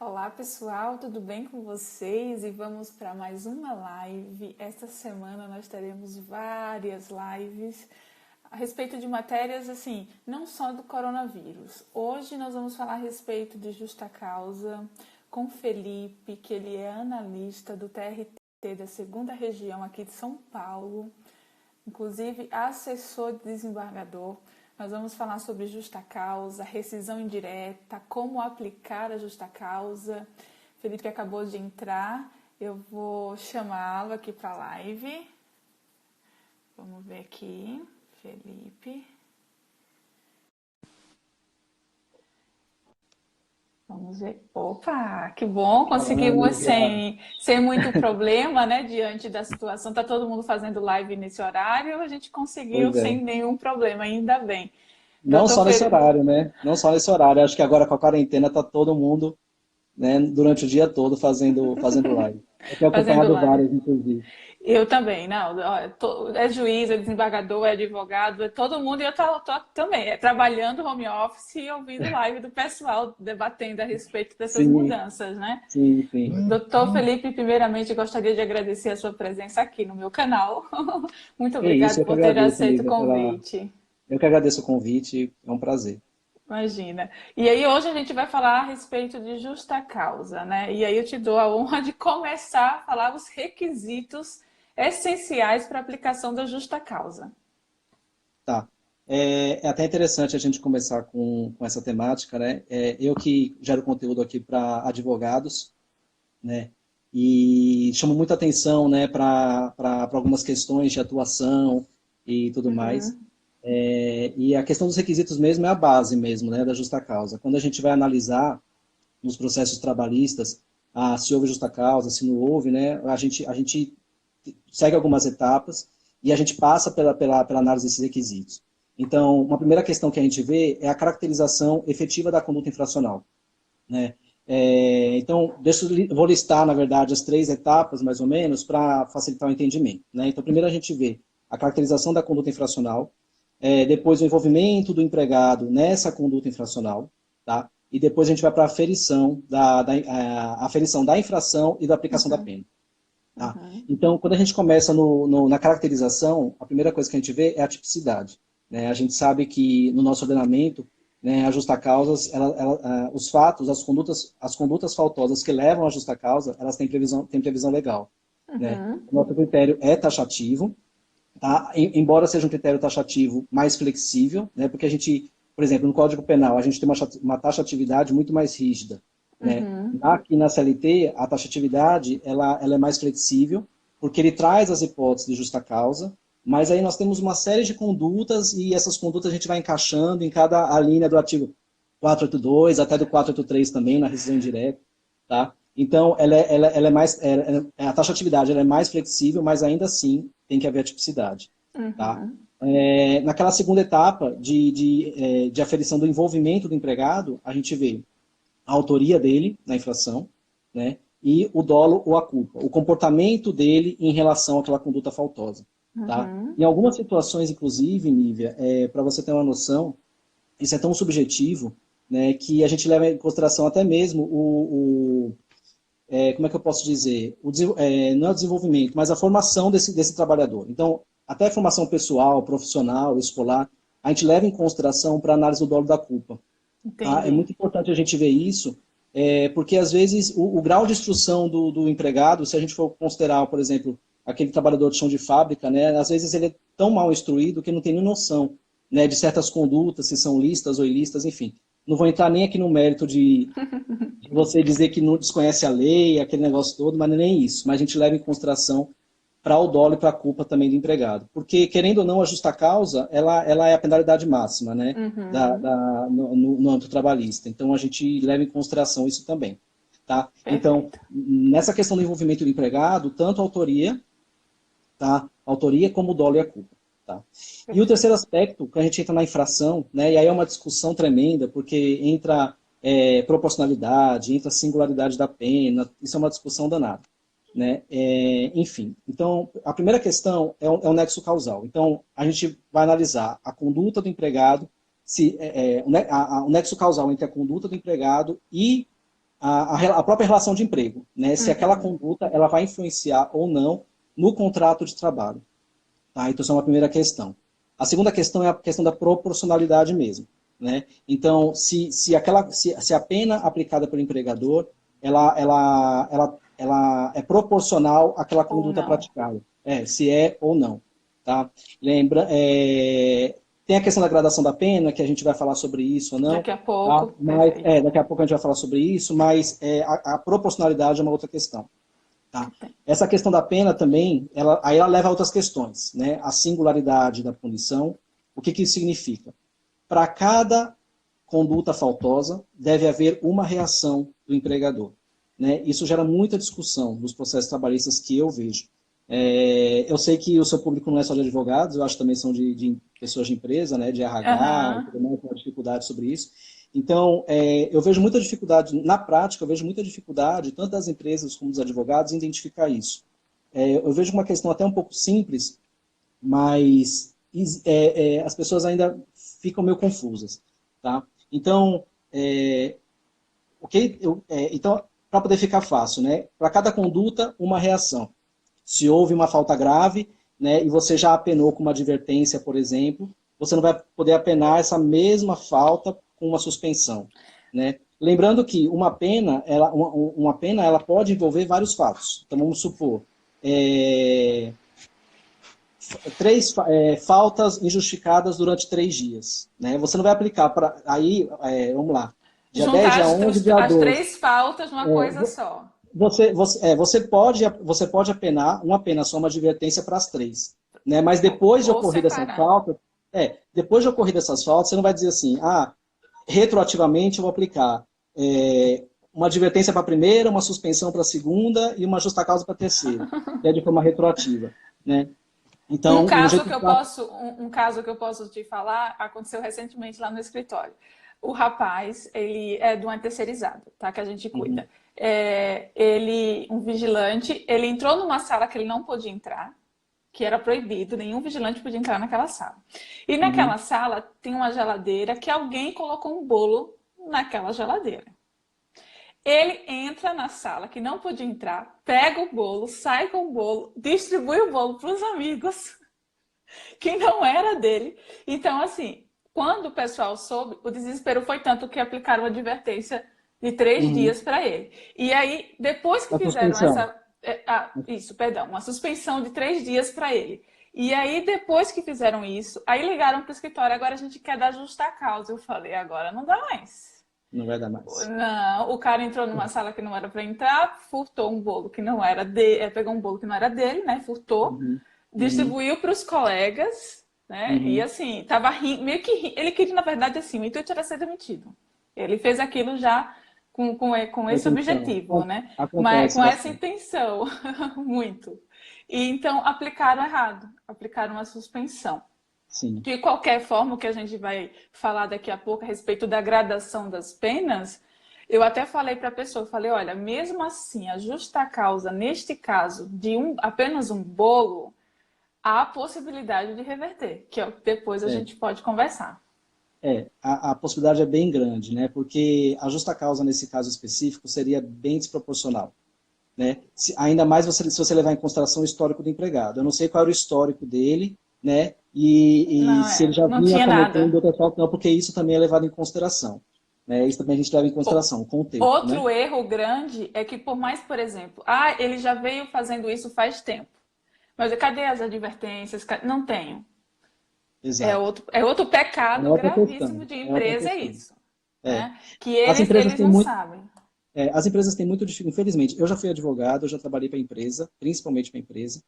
Olá pessoal, tudo bem com vocês? E vamos para mais uma live. Esta semana nós teremos várias lives a respeito de matérias assim, não só do coronavírus. Hoje nós vamos falar a respeito de justa causa com Felipe, que ele é analista do TRT da segunda região aqui de São Paulo, inclusive assessor de desembargador. Nós vamos falar sobre justa causa, rescisão indireta, como aplicar a justa causa. Felipe acabou de entrar, eu vou chamá-lo aqui para a live. Vamos ver aqui, Felipe. Vamos ver. Opa, que bom, Olá, conseguimos Nívia. sem muito problema, né? Diante da situação, tá todo mundo fazendo live nesse horário, a gente conseguiu Pois é. sem nenhum problema, ainda bem. Não Doutor só nesse Felipe. horário, né? Não só nesse horário. Acho que agora com a quarentena tá todo mundo, né, durante o dia todo fazendo live. Eu tenho Fazendo acompanhado live. várias, inclusive. Eu também, não. É juiz, é desembargador, é advogado, é todo mundo. E eu tô também, trabalhando home office e ouvindo live do pessoal debatendo a respeito dessas Sim, mudanças, né? sim, sim. Doutor Felipe, primeiramente gostaria de agradecer a sua presença aqui no meu canal. Muito É isso, obrigado eu que por ter agradeço, aceito o Nívia, convite. eu que agradeço o convite. É um prazer. Imagina. E aí hoje a gente vai falar a respeito de justa causa, né? E aí eu te dou a honra de começar a falar os requisitos essenciais para a aplicação da justa causa. Tá. É até interessante a gente começar com essa temática, né? Eu que gero conteúdo aqui para advogados, né? E chamo muita atenção, né, para algumas questões de atuação e tudo mais. Uhum, E a questão dos requisitos mesmo é a base mesmo, né, da justa causa. Quando a gente vai analisar nos processos trabalhistas, se houve justa causa, se não houve, né, a gente segue algumas etapas e a gente passa pela análise desses requisitos. Então, uma primeira questão que a gente vê é a caracterização efetiva da conduta infracional, né? Então, vou listar, na verdade, as três etapas, mais ou menos, para facilitar o entendimento, né? Então, primeiro a gente vê a caracterização da conduta infracional, depois o envolvimento do empregado nessa conduta infracional, tá? E depois a gente vai para a aferição aferição da infração e da aplicação da uhum, pena. Tá? uhum. Então, quando a gente começa na caracterização, a primeira coisa que a gente vê é a tipicidade, né? A gente sabe que no nosso ordenamento, né, a justa causas, os fatos, as condutas faltosas que levam à justa causa, elas têm previsão legal, né? Uhum, O nosso critério é taxativo, tá? Embora seja um critério taxativo mais flexível, né? Porque a gente, por exemplo, no Código Penal, a gente tem uma taxatividade muito mais rígida, né? uhum, Aqui na CLT, a taxatividade ela é mais flexível, porque ele traz as hipóteses de justa causa, mas aí nós temos uma série de condutas e essas condutas a gente vai encaixando em cada a linha do artigo 482 até do 483 também, na rescisão indireta, tá? Então, ela é mais, a taxatividade ela é mais flexível, mas ainda assim tem que haver a tipicidade, tá? uhum, Naquela segunda etapa de aferição do envolvimento do empregado, a gente vê a autoria dele na infração, né? E o dolo ou a culpa, o comportamento dele em relação àquela conduta faltosa, tá? uhum. Em algumas situações, inclusive, Nívia, para você ter uma noção, isso é tão subjetivo, né, que a gente leva em consideração até mesmo como é que eu posso dizer, não é o desenvolvimento, mas a formação desse trabalhador. Então, até a formação pessoal, profissional, escolar, a gente leva em consideração para análise do dolo da culpa. Tá? É Entendi. muito importante a gente ver isso, porque às vezes o grau de instrução do empregado, se a gente for considerar, por exemplo, aquele trabalhador de chão de fábrica, né, às vezes ele é tão mal instruído que não tem nem noção, né, de certas condutas, se são listas ou ilícitas, enfim. Não vou entrar nem aqui no mérito de você dizer que não desconhece a lei, aquele negócio todo, mas não é nem isso. Mas a gente leva em consideração para o dolo e para a culpa também do empregado. Porque, querendo ou não, a justa causa, ela é a penalidade máxima, né? Uhum. No âmbito trabalhista. Então, a gente leva em consideração isso também. Tá? Então, Perfeito. nessa questão do envolvimento do empregado, tanto a autoria, tá? A autoria como o dolo e a culpa. Tá? E o terceiro Perfeito. aspecto, que a gente entra na infração, né? E aí é uma discussão tremenda, porque entra proporcionalidade, entra singularidade da pena, isso é uma discussão danada. Né? Enfim, então, a primeira questão é o nexo causal. Então, a gente vai analisar a conduta do empregado, o nexo causal entre a conduta do empregado e a própria relação de emprego, né? Se aquela conduta ela vai influenciar ou não no contrato de trabalho. Tá? Então, essa é uma primeira questão. A segunda questão é a questão da proporcionalidade mesmo. Né? Então, se a pena aplicada pelo empregador ela é proporcional àquela Ou conduta não. praticada. Se é ou não. Tá? Lembra, tem a questão da gradação da pena, que a gente vai falar sobre isso ou não. Daqui a Tá? pouco, Mas, perfeito. daqui a pouco a gente vai falar sobre isso, mas a proporcionalidade é uma outra questão. Tá? Essa questão da pena também, aí ela leva a outras questões. Né? A singularidade da punição, o que isso significa? Para cada conduta faltosa, deve haver uma reação do empregador. Né? Isso gera muita discussão nos processos trabalhistas que eu vejo. Eu sei que o seu público não é só de advogados, eu acho que também são de pessoas de empresa, né? De RH, Aham. tem uma dificuldade sobre isso. Então, eu vejo muita dificuldade, na prática, eu vejo muita dificuldade, tanto das empresas como dos advogados, em identificar isso. Eu vejo uma questão até um pouco simples, mas as pessoas ainda ficam meio confusas. Tá? Então, então para poder ficar fácil, né? Para cada conduta, uma reação. Se houve uma falta grave, né, e você já apenou com uma advertência, por exemplo, você não vai poder apenar essa mesma falta com uma suspensão. Né? Lembrando que uma pena ela pode envolver vários fatos. Então, vamos supor, 3 faltas injustificadas durante 3 dias. Né? Você não vai aplicar para... Aí, vamos lá. Dia 10, Juntar dia 11, dia as 12. três faltas numa coisa só. Você pode apenar uma pena só, uma advertência para as 3. Né? Mas depois de Ou ocorrida essas separar. faltas, depois de ocorrida essas faltas, você não vai dizer assim, retroativamente eu vou aplicar uma advertência para a primeira, uma suspensão para a segunda e uma justa causa para a terceira, de forma retroativa. Né? Um Então, um caso jeito que eu de... posso, um caso que eu posso te falar aconteceu recentemente lá no escritório. O rapaz, ele é de uma terceirizada, tá? Que a gente cuida. Um vigilante, ele entrou numa sala que ele não podia entrar, que era proibido, nenhum vigilante podia entrar naquela sala. E naquela sala tem uma geladeira que alguém colocou um bolo naquela geladeira. Ele entra na sala que não podia entrar, pega o bolo, sai com o bolo, distribui o bolo para os amigos, que não era dele. Então, assim, quando o pessoal soube, o desespero foi tanto que aplicaram uma advertência de 3 dias para ele. E aí, depois que A fizeram suspensão. uma suspensão de 3 dias para ele. E aí, depois que fizeram isso, aí ligaram para o escritório, agora a gente quer dar justa causa. Eu falei, agora não dá mais. Não vai dar mais. Não, o cara entrou numa sala que não era para entrar, furtou um bolo que não era dele, pegou um bolo que não era dele, né? Furtou, distribuiu para os colegas, né? E assim, tava rindo, meio que ele queria, na verdade, assim, o intuito era ser demitido. Ele fez aquilo já com esse objetivo, né? Mas Acontece com essa bastante. intenção, muito. E então aplicaram errado, aplicaram a suspensão. Sim. De qualquer forma, o que a gente vai falar daqui a pouco a respeito da gradação das penas, eu até falei para a pessoa, falei, olha, mesmo assim, a justa causa, neste caso, de apenas um bolo, há a possibilidade de reverter, que é o que depois a É, gente pode conversar. a possibilidade é bem grande, né? Porque a justa causa, nesse caso específico, seria bem desproporcional. Né? Ainda mais se você levar em consideração o histórico do empregado. Eu não sei qual era o histórico dele, né? E Não, se ele já não vinha tinha cometendo nada. outra falta, não, porque isso também é levado em consideração. Né? Isso também a gente leva em consideração, o contexto, né? Outro erro grande é que, por mais, por exemplo, ele já veio fazendo isso faz tempo. Mas cadê as advertências? Não tenho. Exato. É outro É pecado outra questão. gravíssimo de É outra empresa, é questão. isso. É. Né? Que As empresas eles têm não muito, sabem. as empresas têm muito difícil, infelizmente. Eu já fui advogado, eu já trabalhei para empresa, principalmente para empresa,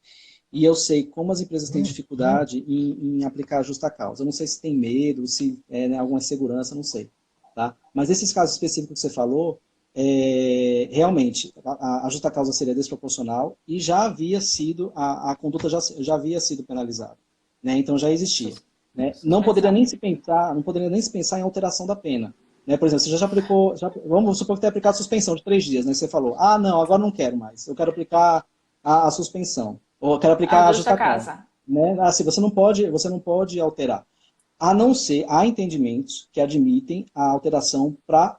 e eu sei como as empresas têm dificuldade em aplicar a justa causa. Eu não sei se tem medo, se né, alguma insegurança, não sei. Tá? Mas esses casos específicos que você falou, realmente, a justa causa seria desproporcional e já havia sido, a conduta já havia sido penalizada. Né? Então já existia. Né? Não poderia nem Suspensão. se pensar, em alteração da pena. Né? Por exemplo, você já aplicou, vamos supor que tenha aplicado suspensão de 3 dias, né? Você falou, não, agora não quero mais, eu quero aplicar a suspensão, ou eu quero A aplicar a justa justa causa. casa. Né? Assim, você não pode alterar. A não ser, há entendimentos que admitem a alteração para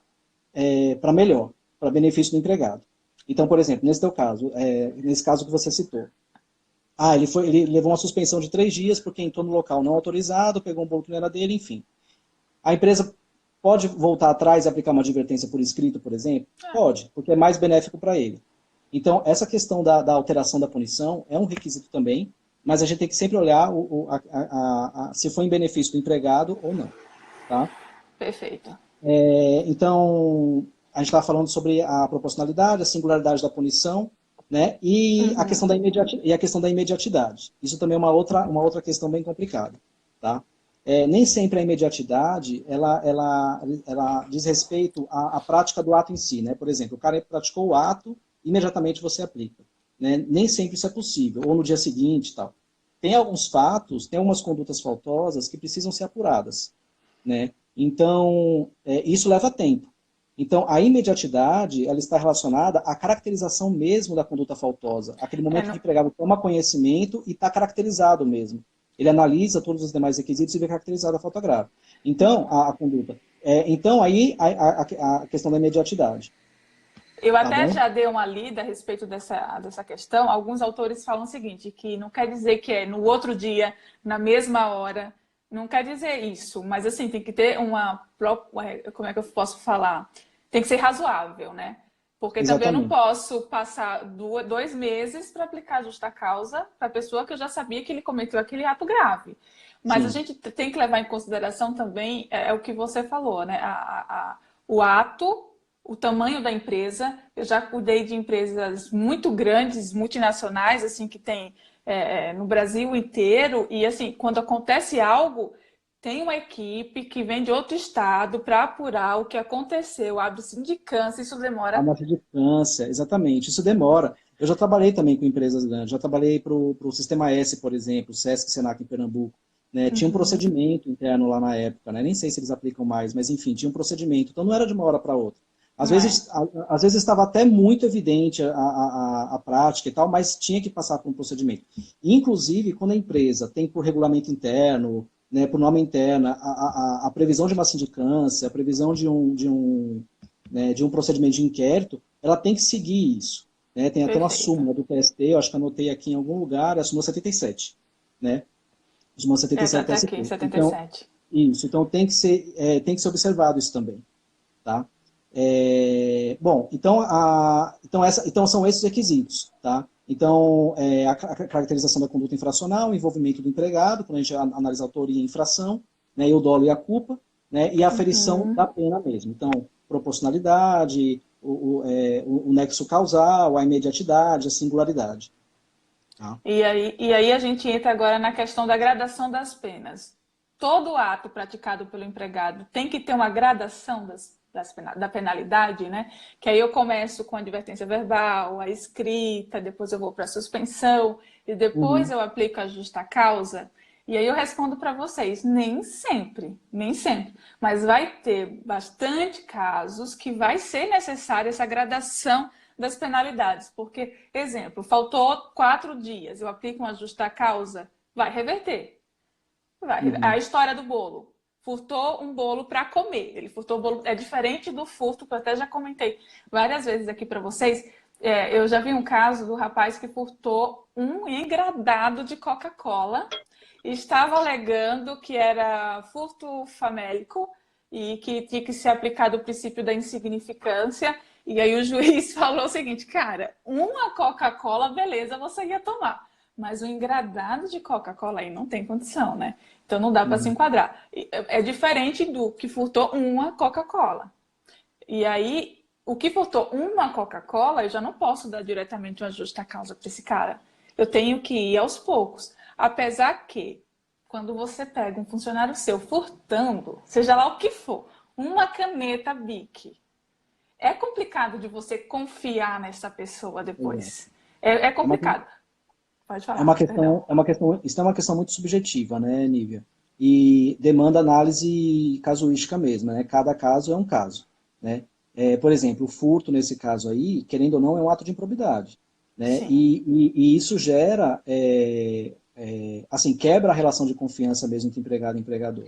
melhor, para benefício do empregado. Então, por exemplo, nesse teu caso, nesse caso que você citou, ele levou uma suspensão de 3 dias porque entrou no local não autorizado, pegou um bolo que não era dele, enfim. A empresa pode voltar atrás e aplicar uma advertência por escrito, por exemplo? Pode, porque é mais benéfico para ele. Então, essa questão da alteração da punição é um requisito também, mas a gente tem que sempre olhar se foi em benefício do empregado ou não. Tá? Perfeito. Então, a gente estava falando sobre a proporcionalidade, a singularidade da punição, né? E a questão da imediatidade. Isso também é uma outra questão bem complicada. Tá? Nem sempre a imediatidade ela diz respeito à prática do ato em si. Né? Por exemplo, o cara praticou o ato, imediatamente você aplica. Né? Nem sempre isso é possível, ou no dia seguinte e tal. Tem alguns fatos, tem algumas condutas faltosas que precisam ser apuradas. Né? Então, isso leva tempo. Então, a imediatidade ela está relacionada à caracterização mesmo da conduta faltosa. Aquele momento que o empregado toma conhecimento e está caracterizado mesmo. Ele analisa todos os demais requisitos e vê caracterizada a falta grave. Então, a conduta. Então, aí, a questão da imediatidade. Eu até já dei uma lida a respeito dessa questão. Alguns autores falam o seguinte, que não quer dizer que é no outro dia, na mesma hora, não quer dizer isso, mas assim, tem que ter como é que eu posso falar? Tem que ser razoável, né? Porque também eu não posso passar 2 meses para aplicar justa causa para a pessoa que eu já sabia que ele cometeu aquele ato grave. Mas a gente tem que levar em consideração também o que você falou, né? O ato, o tamanho da empresa. Eu já cuidei de empresas muito grandes, multinacionais, assim, que tem no Brasil inteiro. E assim, quando acontece algo, tem uma equipe que vem de outro estado para apurar o que aconteceu, abre sindicância, isso demora. Uma sindicância, exatamente, isso demora. Eu já trabalhei também com empresas grandes, já trabalhei para o Sistema S, por exemplo, Sesc, Senac em Pernambuco. Né? Tinha um procedimento interno lá na época, né? Nem sei se eles aplicam mais, mas enfim, tinha um procedimento. Então não era de uma hora para outra. Às vezes estava até muito evidente a prática e tal, mas tinha que passar por um procedimento. Inclusive, quando a empresa tem por regulamento interno, né, por norma interna, a previsão de uma sindicância, a previsão de um procedimento de inquérito, ela tem que seguir isso. Né? Tem até uma súmula do TST, eu acho que anotei aqui em algum lugar, é a súmula 77. Né? A súmula 77 tá TST. aqui, 77. Então, isso, então tem que ser observado isso também. Tá? Bom, então são esses requisitos. Tá? Então, a caracterização da conduta infracional, o envolvimento do empregado, quando a gente analisa a autoria e a infração, né, e o dolo e a culpa, né, e a aferição da pena mesmo. Então, proporcionalidade, o nexo causal, a imediatidade, a singularidade. Tá? E aí a gente entra agora na questão da gradação das penas. Todo ato praticado pelo empregado tem que ter uma gradação da penalidade, né? Que aí eu começo com a advertência verbal, a escrita, depois eu vou para a suspensão e depois eu aplico a justa causa. E aí eu respondo para vocês, nem sempre, mas vai ter bastante casos que vai ser necessária essa gradação das penalidades, porque, exemplo, faltou 4 dias, eu aplico uma justa causa, vai reverter. A história do bolo. Furtou um bolo para comer. Ele furtou o bolo. É diferente do furto, que eu até já comentei várias vezes aqui para vocês. Eu já vi um caso do rapaz que furtou um engradado de Coca-Cola e estava alegando que era furto famélico e que tinha que ser aplicado o princípio da insignificância. E aí o juiz falou o seguinte, cara, uma Coca-Cola, beleza, você ia tomar. Mas o engradado de Coca-Cola aí não tem condição, né? Então não dá para se enquadrar. É diferente do que furtou uma Coca-Cola. E aí, o que furtou uma Coca-Cola, eu já não posso dar diretamente uma justa causa para esse cara. Eu tenho que ir aos poucos. Apesar que, quando você pega um funcionário seu furtando, seja lá o que for, uma caneta Bic, é complicado de você confiar nessa pessoa depois. É complicado. Pode falar. Isso é uma questão muito subjetiva, né, Nívia? E demanda análise casuística mesmo, né? Cada caso é um caso, né? Por exemplo, o furto nesse caso aí, querendo ou não, é um ato de improbidade, né? E isso gera, assim, quebra a relação de confiança mesmo entre empregado e empregador,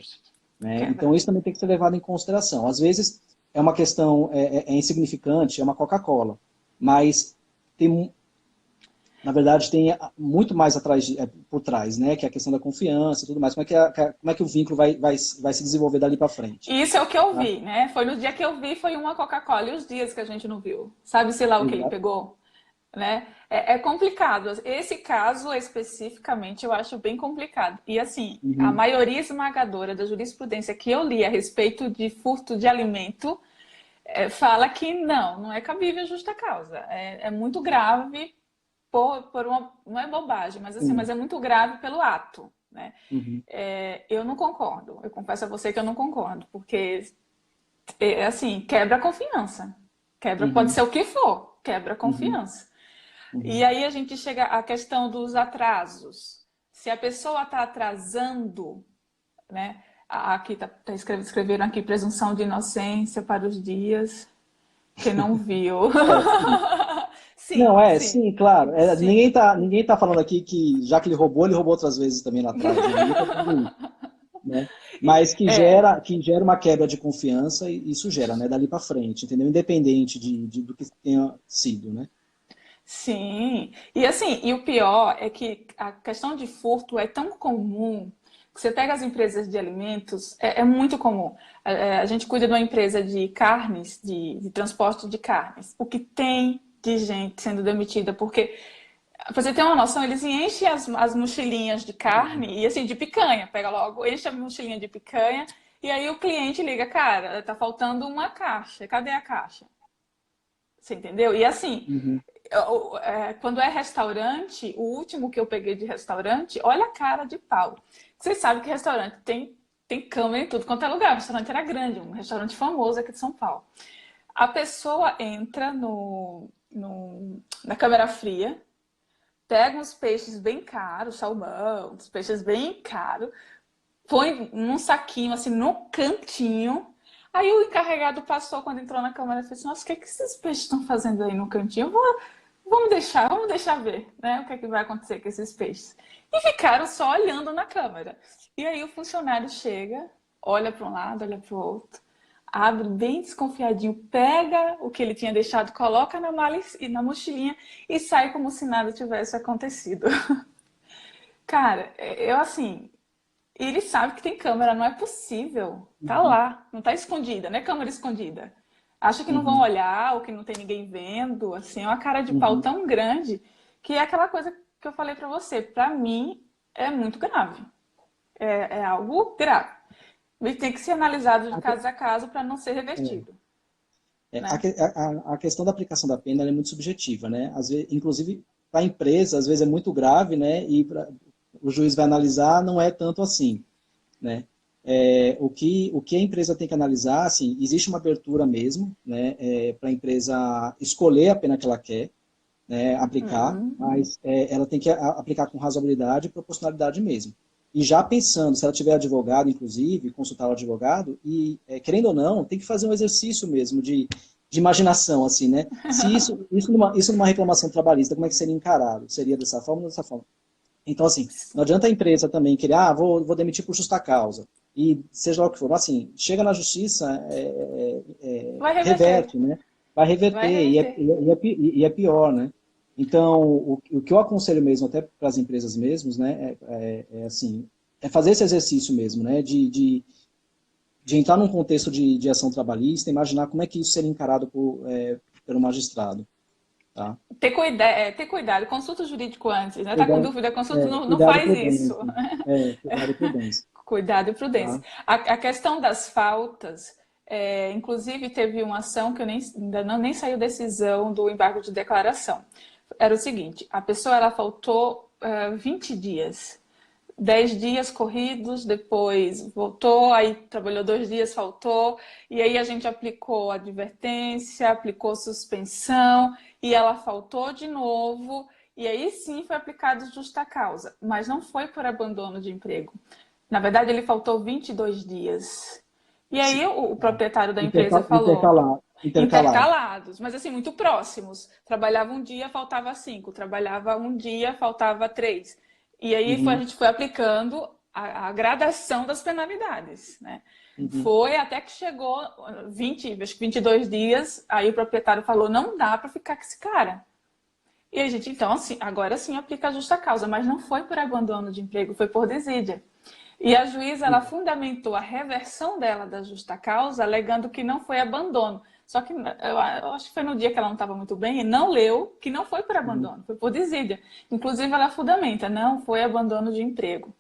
né? Então isso também tem que ser levado em consideração. Às vezes, é uma questão, é insignificante, é uma Coca-Cola, mas tem, na verdade, tem muito mais atrás por trás, né? Que é a questão da confiança e tudo mais. Como é que o vínculo vai se desenvolver dali para frente? Isso é o que eu Tá? vi, né? Foi no dia que eu vi, foi uma Coca-Cola. E os dias que a gente não viu? Sabe, sei lá o que ele Exato. pegou? Né? É complicado. Esse caso especificamente eu acho bem complicado. E assim, a Uhum, maioria esmagadora da jurisprudência que eu li a respeito de furto de alimento fala que não é cabível justa causa. É muito grave por uma. Não é bobagem, mas assim, mas sim. é muito grave pelo ato. Né? Uhum, Eu não concordo. Eu confesso a você que eu não concordo, porque assim, quebra a confiança. Quebra, pode uhum, ser o que for, quebra a uhum, confiança. E uhum. aí a gente chega à questão dos atrasos. Se a pessoa está atrasando, né? Aqui escreveram aqui presunção de inocência para os dias que não viu. É, sim. Não, Sim, sim, sim, claro. sim. Ninguém tá falando aqui que, já que ele roubou outras vezes também lá atrás, né? Ninguém tá dizendo isso, né? Mas É, que gera uma quebra de confiança e isso gera, né? Dali para frente, entendeu? Independente do que tenha sido, né? sim. E assim, e o pior é que a questão de furto é tão comum que você pega as empresas de alimentos, é muito comum. A gente cuida de uma empresa de carnes, de transporte de carnes. O que tem de gente sendo demitida, porque, pra você ter uma noção, eles enchem as mochilinhas de carne e assim, de picanha, pega logo, enche a mochilinha de picanha, e aí o cliente liga, cara, tá faltando uma caixa, cadê a caixa? Você entendeu? E assim, Uhum. quando é restaurante, o último que eu peguei de restaurante, olha a cara de pau. Vocês sabem que restaurante tem câmera em tudo quanto é lugar. O restaurante era grande, um restaurante famoso aqui de São Paulo. A pessoa entra na câmera fria, pega uns peixes bem caros, salmão, uns peixes bem caros, põe num saquinho, assim, no cantinho. Aí o encarregado passou quando entrou na câmera e disse: Nossa, o que, é que esses peixes estão fazendo aí no cantinho? Vamos deixar ver, né? O que é que vai acontecer com esses peixes. E ficaram só olhando na câmera. E aí o funcionário chega, olha para um lado, olha para o outro, abre bem desconfiadinho, pega o que ele tinha deixado, coloca na mala e na mochilinha e sai como se nada tivesse acontecido. Cara, eu assim, ele sabe que tem câmera, não é possível. Tá Uhum. lá, não tá escondida, não é câmera escondida. Acha que não vão Uhum. olhar ou que não tem ninguém vendo, assim, é uma cara de pau Uhum. tão grande que é aquela coisa que eu falei pra você. Pra mim, é muito grave. É algo grave. E tem que ser analisado de A, que- caso a caso para não ser é, revertido, a, né? que- a questão da aplicação da pena ela é muito subjetiva, né? Às vezes, inclusive, para a empresa, às vezes é muito grave, né? O juiz vai analisar, não é tanto assim, né? O que a empresa tem que analisar, assim, existe uma abertura mesmo, né, para a empresa escolher a pena que ela quer, né, aplicar, Uhum. mas ela tem que aplicar com razoabilidade e proporcionalidade mesmo. E já pensando, se ela tiver advogado, inclusive, consultar o advogado, e querendo ou não, tem que fazer um exercício mesmo de imaginação, assim, né? Se isso numa reclamação trabalhista, como é que seria encarado? Seria dessa forma ou dessa forma? Então, assim, não adianta a empresa também querer, vou demitir por justa causa. E seja lá o que for, mas, assim, chega na justiça, Vai reverter, reverte, né? Vai reverter, vai reverter. e é pior, né? Então, o que eu aconselho mesmo, até para as empresas mesmos, né, assim, é fazer esse exercício mesmo, né, de entrar num contexto de ação trabalhista, imaginar como é que isso seria encarado pelo magistrado, tá? Ter cuidado, consulta o jurídico antes, né? Tá com Cuidado, dúvida, consulta, não cuidado e faz isso. prudência. Cuidado e prudência. Cuidado e prudência. Tá? A questão das faltas, inclusive teve uma ação que ainda nem saiu decisão do embargo de declaração. Era o seguinte, a pessoa ela faltou 20 dias. 10 dias corridos, depois voltou, aí trabalhou 2 dias, faltou, e aí a gente aplicou advertência, aplicou suspensão, e ela faltou de novo, e aí sim foi aplicado justa causa, mas não foi por abandono de emprego. Na verdade, ele faltou 22 dias. E aí o proprietário da empresa falou, Intercalado. intercalados, mas assim, muito próximos. Trabalhava um dia, faltava 5. Trabalhava um dia, faltava 3. E aí a Uhum. gente foi aplicando a gradação das penalidades, né? Uhum. Foi até que chegou 20, acho que 22 dias, aí o proprietário falou, não dá para ficar com esse cara. E a gente, então, assim, agora sim aplica a justa causa, mas não foi por abandono de emprego, foi por desídia. E a juíza, ela fundamentou a reversão dela da justa causa, alegando que não foi abandono. Só que eu acho que foi no dia que ela não estava muito bem e não leu que não foi por Uhum. abandono, foi por desídia. Inclusive, ela fundamenta, não foi abandono de emprego.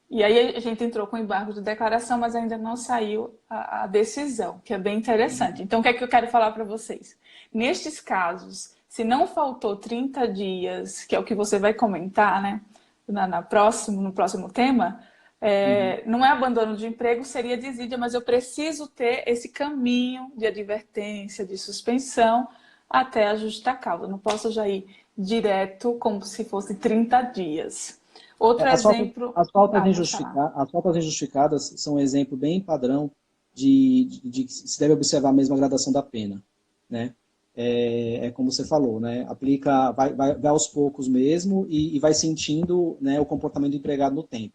E aí a gente entrou com embargo de declaração, mas ainda não saiu a decisão, que é bem interessante. Então, o que é que eu quero falar para vocês? Nestes casos, se não faltou 30 dias, que é o que você vai comentar, né, no próximo tema, Uhum. não é abandono de emprego, seria desídia, mas eu preciso ter esse caminho de advertência, de suspensão, até a justa causa. Não posso já ir direto como se fosse 30 dias. Outro As faltas, exemplo. as faltas Pode falar. as faltas injustificadas são um exemplo bem padrão de que se deve observar a mesma gradação da pena, né? É como você falou, né? Aplica, vai aos poucos mesmo e vai sentindo, né, o comportamento do empregado no tempo,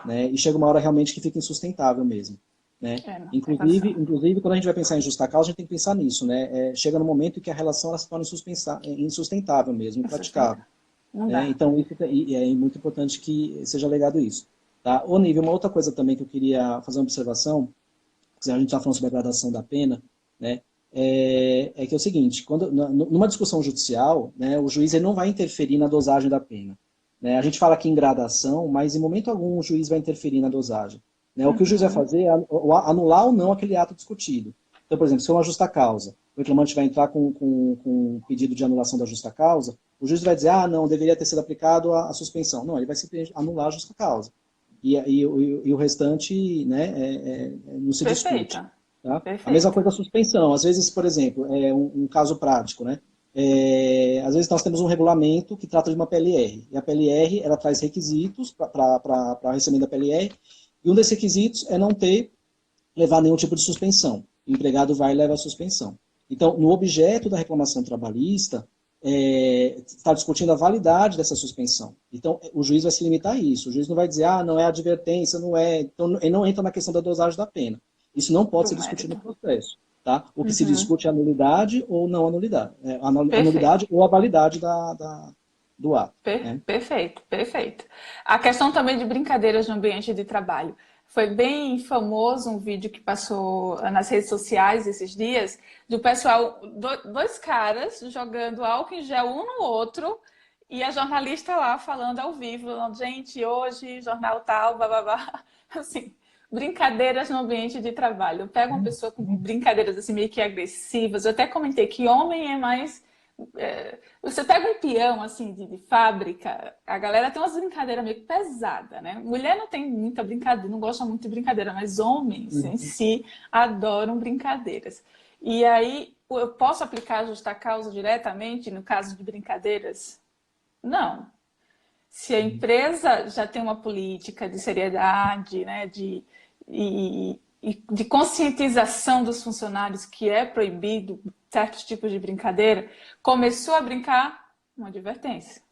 né? E chega uma hora realmente que fica insustentável mesmo, né? Não, tem Inclusive, razão. inclusive, quando a gente vai pensar em justa causa, a gente tem que pensar nisso, né? Chega no momento em que a relação ela se torna insustentável mesmo, Não sustenta. impraticável. Não Né? dá. Então, isso é muito importante que seja legado isso. Tá? Ô, Nívia, uma outra coisa também que eu queria fazer uma observação, se a gente está falando sobre a gradação da pena, né? Que é o seguinte, numa discussão judicial, né, o juiz ele não vai interferir na dosagem da pena. Né? A gente fala aqui em gradação, mas em momento algum o juiz vai interferir na dosagem. Né? O que o juiz vai Uhum. fazer é anular ou não aquele ato discutido. Então, por exemplo, se for uma justa causa, o reclamante vai entrar com um pedido de anulação da justa causa, o juiz vai dizer, não, deveria ter sido aplicado a suspensão. Não, ele vai simplesmente anular a justa causa. E o restante, né, não se discute. Perfeita. Tá? A mesma Perfeita. coisa a suspensão. Às vezes, por exemplo, um caso prático, né? Às vezes nós temos um regulamento que trata de uma PLR. E a PLR, ela traz requisitos para recebimento da PLR, e um desses requisitos é não levar nenhum tipo de suspensão. O empregado vai e leva a suspensão. Então, no objeto da reclamação trabalhista, está discutindo a validade dessa suspensão. Então, o juiz vai se limitar a isso. O juiz não vai dizer, não é advertência, não é. Então, ele não entra na questão da dosagem da pena. Isso não pode Pro ser discutido mérito. no processo. Tá? O que se Uhum. discute é a nulidade ou não a nulidade. A Perfeito. nulidade ou a validade do ato. Né? Perfeito, perfeito. A questão também de brincadeiras no ambiente de trabalho. Foi bem famoso um vídeo que passou nas redes sociais esses dias, do pessoal, dois caras jogando álcool em gel um no outro, e a jornalista lá falando ao vivo, falando, gente, hoje, jornal tal, bababá. Assim, brincadeiras no ambiente de trabalho. Pega uma pessoa com brincadeiras assim meio que agressivas. Eu até comentei que homem é mais você pega um peão assim de fábrica, a galera tem umas brincadeiras meio pesadas, né? Mulher não tem muita brincadeira, não gosta muito de brincadeira, mas homens em Uhum. si adoram brincadeiras. E aí, eu posso aplicar a justa causa diretamente no caso de brincadeiras? Não. Se a empresa já tem uma política de seriedade, né, e de conscientização dos funcionários que é proibido certos tipos de brincadeira, começou a brincar, uma advertência.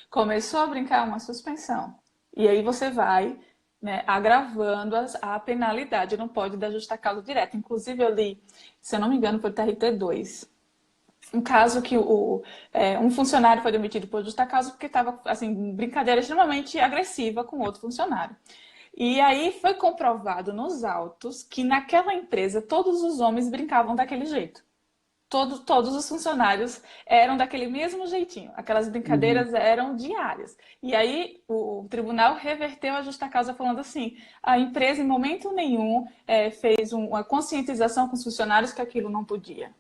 Começou a brincar, uma suspensão. E aí você vai, né, agravando a penalidade. Não pode dar justa causa direta. Inclusive, eu li, se eu não me engano, foi o TRT2, um caso que um funcionário foi demitido por justa causa porque estava, assim, brincadeira extremamente agressiva com outro funcionário. E aí foi comprovado nos autos que naquela empresa todos os homens brincavam daquele jeito. Todos os funcionários eram daquele mesmo jeitinho. Aquelas Uhum. brincadeiras eram diárias. E aí o tribunal reverteu a justa causa falando assim, a empresa em momento nenhum fez uma conscientização com os funcionários que aquilo não podia.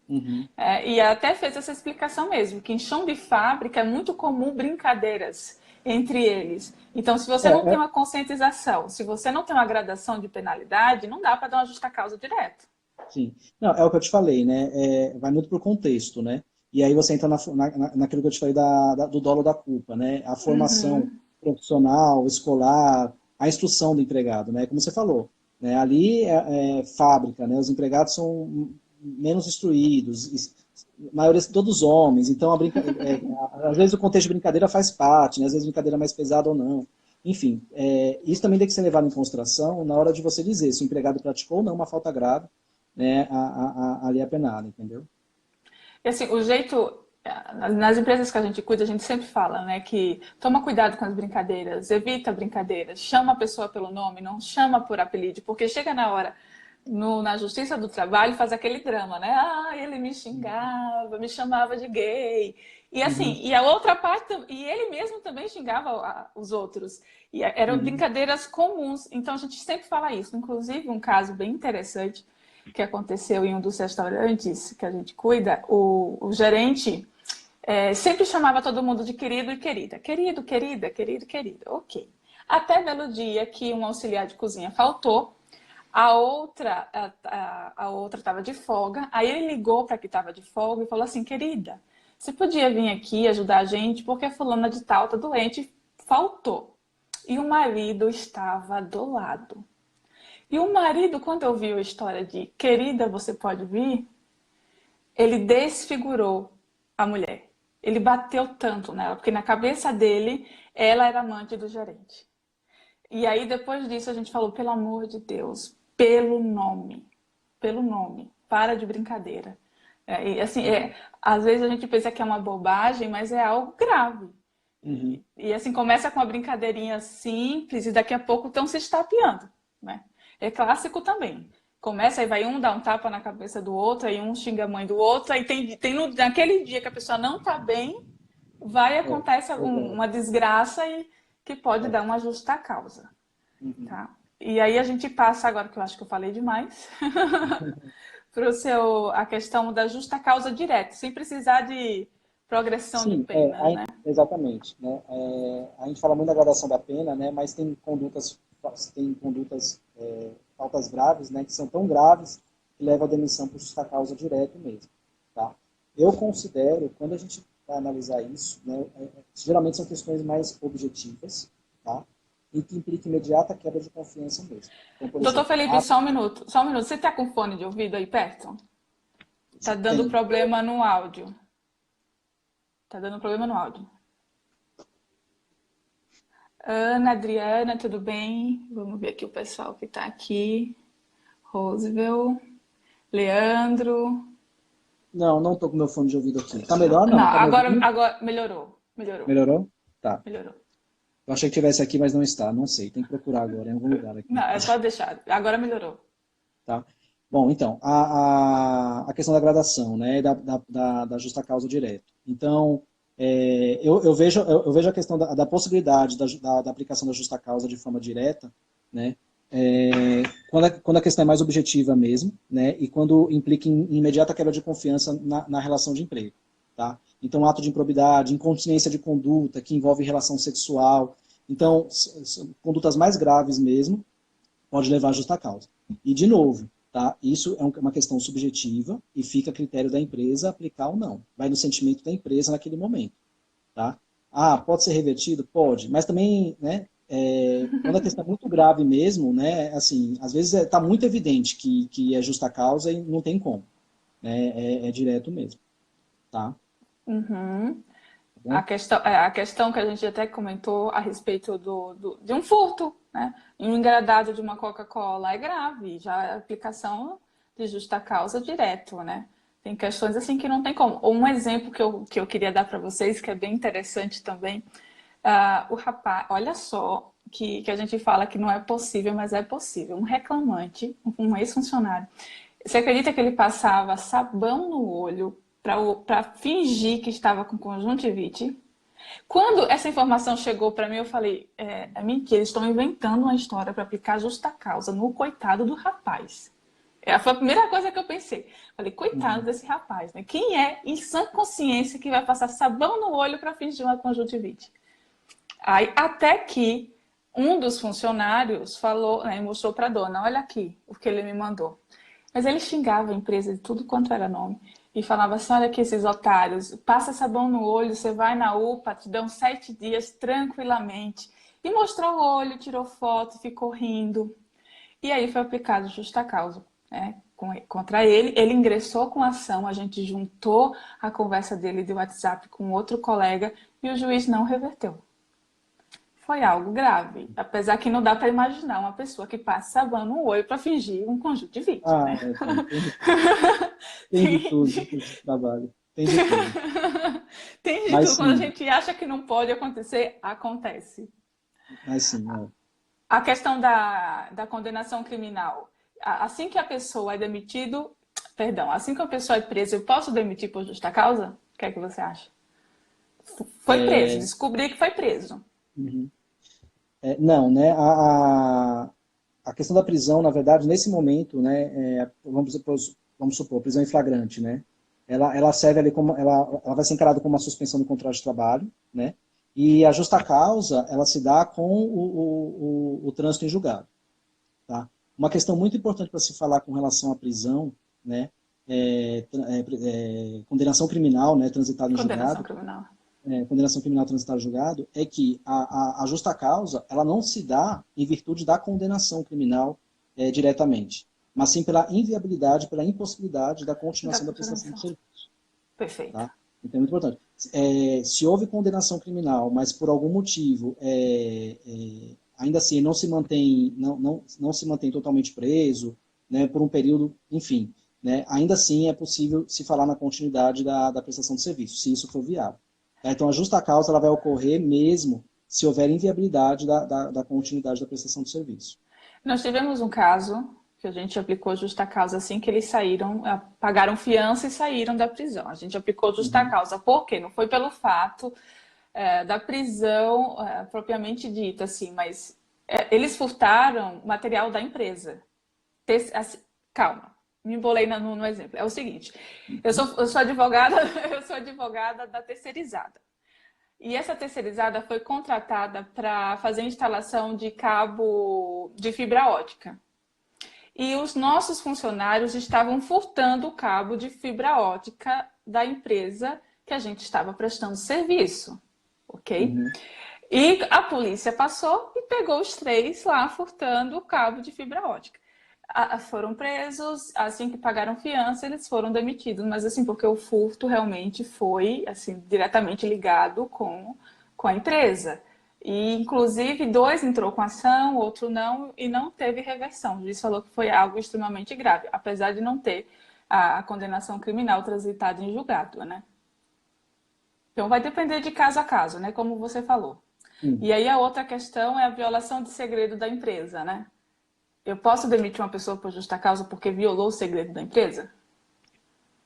Uhum. E até fez essa explicação mesmo, que em chão de fábrica é muito comum brincadeiras entre eles. Então, se você É, não tem é, uma conscientização, se você não tem uma gradação de penalidade, não dá para dar uma justa causa direto. Sim. Não, é o que eu te falei, né? Vai muito pro contexto, né? E aí você entra naquilo que eu te falei do dolo da culpa, né? A formação Uhum. profissional, escolar, a instrução do empregado, né? Como você falou, né? Ali é fábrica, né? Os empregados são menos instruídos, a maioria todos homens, então às vezes o contexto de brincadeira faz parte, né? Às vezes brincadeira é mais pesada ou não. Enfim, isso também tem que ser levado em consideração na hora de você dizer se o empregado praticou ou não uma falta grave, né, ali a penada, entendeu? E assim, o jeito, nas empresas que a gente cuida, a gente sempre fala, né, que toma cuidado com as brincadeiras, evita brincadeiras, chama a pessoa pelo nome, não chama por apelido, porque chega na hora, na Justiça do Trabalho, faz aquele drama, né? Ah, ele me xingava, me chamava de gay. E assim, Uhum, e a outra parte, e ele mesmo também xingava os outros. E eram uhum, brincadeiras comuns. Então a gente sempre fala isso. Inclusive, um caso bem interessante que aconteceu em um dos restaurantes que a gente cuida, o gerente sempre chamava todo mundo de querido e querida. Querido, querida, querido, querida. Ok. Até belo dia que um auxiliar de cozinha faltou, a outra estava de folga, aí ele ligou para que estava de folga e falou assim, querida, você podia vir aqui ajudar a gente porque a fulana de tal está doente, faltou. E o marido estava do lado. E o marido, quando ouviu a história de querida, você pode vir, ele desfigurou a mulher. Ele bateu tanto nela, porque na cabeça dele, ela era amante do gerente. E aí, depois disso, a gente falou, pelo amor de Deus, pelo nome, para de brincadeira. E assim, uhum, às vezes a gente pensa que é uma bobagem, mas é algo grave. uhum. E assim, começa com uma brincadeirinha simples e daqui a pouco estão se estapeando, né? É clássico também. Começa, aí vai um dar um tapa na cabeça do outro, aí um xinga a mãe do outro, aí naquele dia que a pessoa não tá bem, acontece Exato. uma desgraça e que pode É. dar uma justa causa, Uhum. tá? E aí a gente passa agora, que eu acho que eu falei demais, para a questão da justa causa direta, sem precisar de progressão de Sim, penas, né? exatamente, né? A gente fala muito da gradação da pena, né? Mas tem condutas, faltas graves, né? Que são tão graves que levam à demissão por justa causa direto mesmo, tá? Eu considero, quando a gente vai analisar isso, né? Geralmente são questões mais objetivas, tá? E que implica imediata quebra de confiança mesmo. Então, por Doutor exemplo, Felipe, só um minuto, só um minuto. Você tá com fone de ouvido aí perto? Tá dando tem. problema no áudio. Tá dando problema no áudio. Ana, Adriana, tudo bem? Vamos ver aqui o pessoal que tá aqui. Roosevelt, Leandro. Não, não tô com meu fone de ouvido aqui. Tá Não, melhor não, não? Tá me ouvindo? agora melhorou. Melhorou. Melhorou? Tá. Melhorou. Eu achei que tivesse aqui, mas não está. Não sei. Tem que procurar agora em algum lugar aqui. Não, pode deixar. Agora melhorou. Tá? Bom, então, a questão da gradação, né? Da justa causa direto. Então, eu vejo a questão da possibilidade da aplicação da justa causa de forma direta, né? Quando a questão é mais objetiva mesmo, né? E quando implica em imediata quebra de confiança na relação de emprego, tá? Então, ato de improbidade, incontinência de conduta que envolve relação sexual. Então, condutas mais graves mesmo, pode levar à justa causa. E, de novo, tá? Isso é uma questão subjetiva e fica a critério da empresa aplicar ou não. Vai no sentimento da empresa naquele momento. Tá? Ah, pode ser revertido? Pode, mas também, né, quando a questão é muito grave mesmo, né, assim, às vezes está muito evidente que é justa causa e não tem como. Né, é direto mesmo. Tá? Uhum. Tá bom? A questão que a gente até comentou a respeito de um furto, né? Em um engradado de uma Coca-Cola é grave, já é aplicação de justa causa direto, né? Tem questões assim que não tem como. Um exemplo que eu queria dar para vocês, que é bem interessante também, o rapaz, olha só, que a gente fala que não é possível, mas é possível. Um reclamante, um ex-funcionário, você acredita que ele passava sabão no olho para fingir que estava com conjuntivite? Quando essa informação chegou para mim, eu falei: é mentira, eles estão inventando uma história para aplicar justa causa no coitado do rapaz. Foi a primeira coisa que eu pensei. Falei: coitado Uhum. desse rapaz, né? Quem é, em sã consciência, que vai passar sabão no olho para fingir uma conjuntivite? Aí, até que um dos funcionários falou, né, mostrou para a dona: olha aqui o que ele me mandou. Mas ele xingava a empresa de tudo quanto era nome. E falava assim: olha aqui esses otários, passa sabão no olho, você vai na UPA, te dão 7 dias tranquilamente. E mostrou o olho, tirou foto, ficou rindo. E aí foi aplicado justa causa, né, contra ele. Ele ingressou com ação, a gente juntou a conversa dele de WhatsApp com outro colega e o juiz não reverteu. foi algo grave. Apesar que não dá para imaginar uma pessoa que passa sabão no olho para fingir um conjuntivite, Ah, né? tem de Tem tudo de, nesse trabalho. Tem de tudo. tem de tudo. Mas Quando a sim, gente acha que não pode acontecer, acontece. mas sim, é. A questão da condenação criminal. Assim que a pessoa é demitido, perdão, assim que a pessoa é presa, eu posso demitir por justa causa? O que é que você acha? Foi preso, É, descobri que foi preso. uhum. Não, né? A questão da prisão, na verdade, nesse momento, né? Vamos supor, prisão em flagrante, né? Ela serve ali como, ela vai ser encarada como uma suspensão do contrato de trabalho, né? E a justa causa, ela se dá com o trânsito em julgado, tá? Uma questão muito importante para se falar com relação à prisão, né? Condenação criminal, né? Transitada em Condenação julgado, criminal. condenação criminal transitada em julgado, é que a justa causa, ela não se dá em virtude da condenação criminal diretamente, mas sim pela inviabilidade, pela impossibilidade da Da continuação da prestação de condenação. serviço. Perfeito. Tá? Então é muito importante. Se houve condenação criminal, mas por algum motivo ainda assim não se mantém, não se mantém totalmente preso, né, por um período, enfim, né, ainda assim é possível se falar na continuidade da prestação de serviço, se isso for viável. Tá? Então a justa causa ela vai ocorrer mesmo se houver inviabilidade da continuidade da prestação de serviço. Nós tivemos um caso que a gente aplicou justa causa assim que eles saíram, pagaram fiança e saíram da prisão. A gente aplicou justa Uhum. causa. Por quê? Não foi pelo fato da prisão propriamente dita, assim, mas eles furtaram material da empresa. Calma, me embolei no exemplo. É o seguinte, eu sou advogada, eu sou advogada da terceirizada. E essa terceirizada foi contratada para fazer a instalação de cabo de fibra ótica. E os nossos funcionários estavam furtando o cabo de fibra ótica da empresa que a gente estava prestando serviço, ok? Uhum. E a polícia passou e pegou os três lá furtando o cabo de fibra ótica. Foram presos, assim que pagaram fiança, eles foram demitidos, mas assim, porque o furto realmente foi assim diretamente ligado com a empresa. E, inclusive, dois entrou com ação, outro não, e não teve reversão. O juiz falou que foi algo extremamente grave, apesar de não ter a condenação criminal transitada em julgado, né? Então, vai depender de caso a caso, né? Como você falou. Sim. E aí, a outra questão é a violação de segredo da empresa, né? Eu posso demitir uma pessoa por justa causa porque violou o segredo da empresa?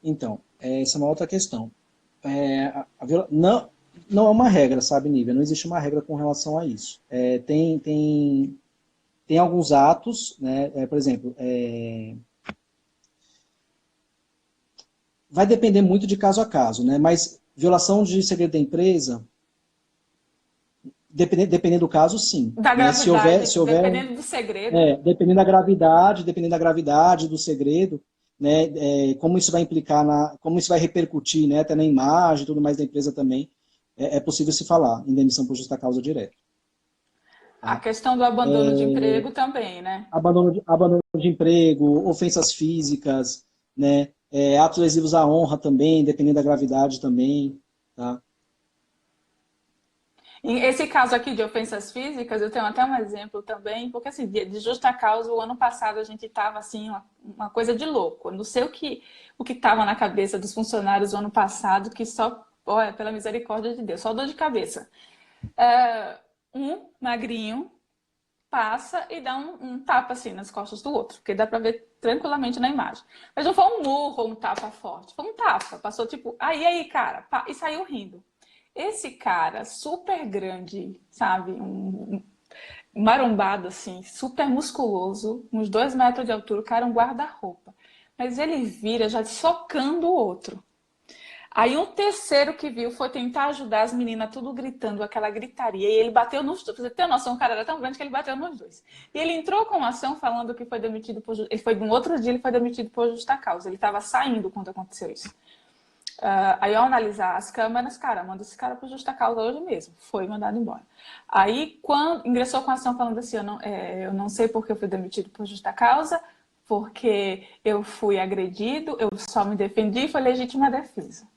Então, essa é uma outra questão. Não, não é uma regra, sabe, Nívia? Não existe uma regra com relação a isso. Tem alguns atos, né? Por exemplo, vai depender muito de caso a caso, né? Mas violação de segredo da empresa, dependendo do caso, sim. Da Né? gravidade, Se houver dependendo do segredo. dependendo da gravidade do segredo, né? Como isso vai implicar como isso vai repercutir, né? Até na imagem, e tudo mais da empresa também, é possível se falar em demissão por justa causa direta. A Tá? questão do abandono de emprego também, né? Abandono de emprego, ofensas físicas, né? Atos lesivos à honra também, dependendo da gravidade também, tá? Em esse caso aqui de ofensas físicas, eu tenho até um exemplo também, porque assim, de justa causa, o ano passado a gente estava assim, uma coisa de louco. Eu não sei o que estava na cabeça dos funcionários o ano passado, que só, olha, pela misericórdia de Deus, só dor de cabeça. Um magrinho passa e dá um tapa assim nas costas do outro, porque dá pra ver tranquilamente na imagem. Mas não foi um murro ou um tapa forte, foi um tapa. Passou tipo, aí, cara, pá, e saiu rindo. Esse cara, super grande, sabe? Um marombado assim, super musculoso, uns 2 metros de altura, o cara é um guarda-roupa. Mas ele vira já socando o outro. Aí um terceiro que viu foi tentar ajudar as meninas, tudo gritando, aquela gritaria. E ele bateu nos dois. Pra você ter noção, o cara era tão grande que ele bateu nos dois. E ele entrou com uma ação falando que foi demitido por... Ele foi, no outro dia, ele foi demitido por justa causa. Ele estava saindo quando aconteceu isso. Aí ao analisar as câmeras, cara, manda esse cara por justa causa hoje mesmo. Foi mandado embora. Aí quando ingressou com a ação falando assim, eu não sei porque eu fui demitido por justa causa, porque eu fui agredido, eu só me defendi, foi legítima defesa.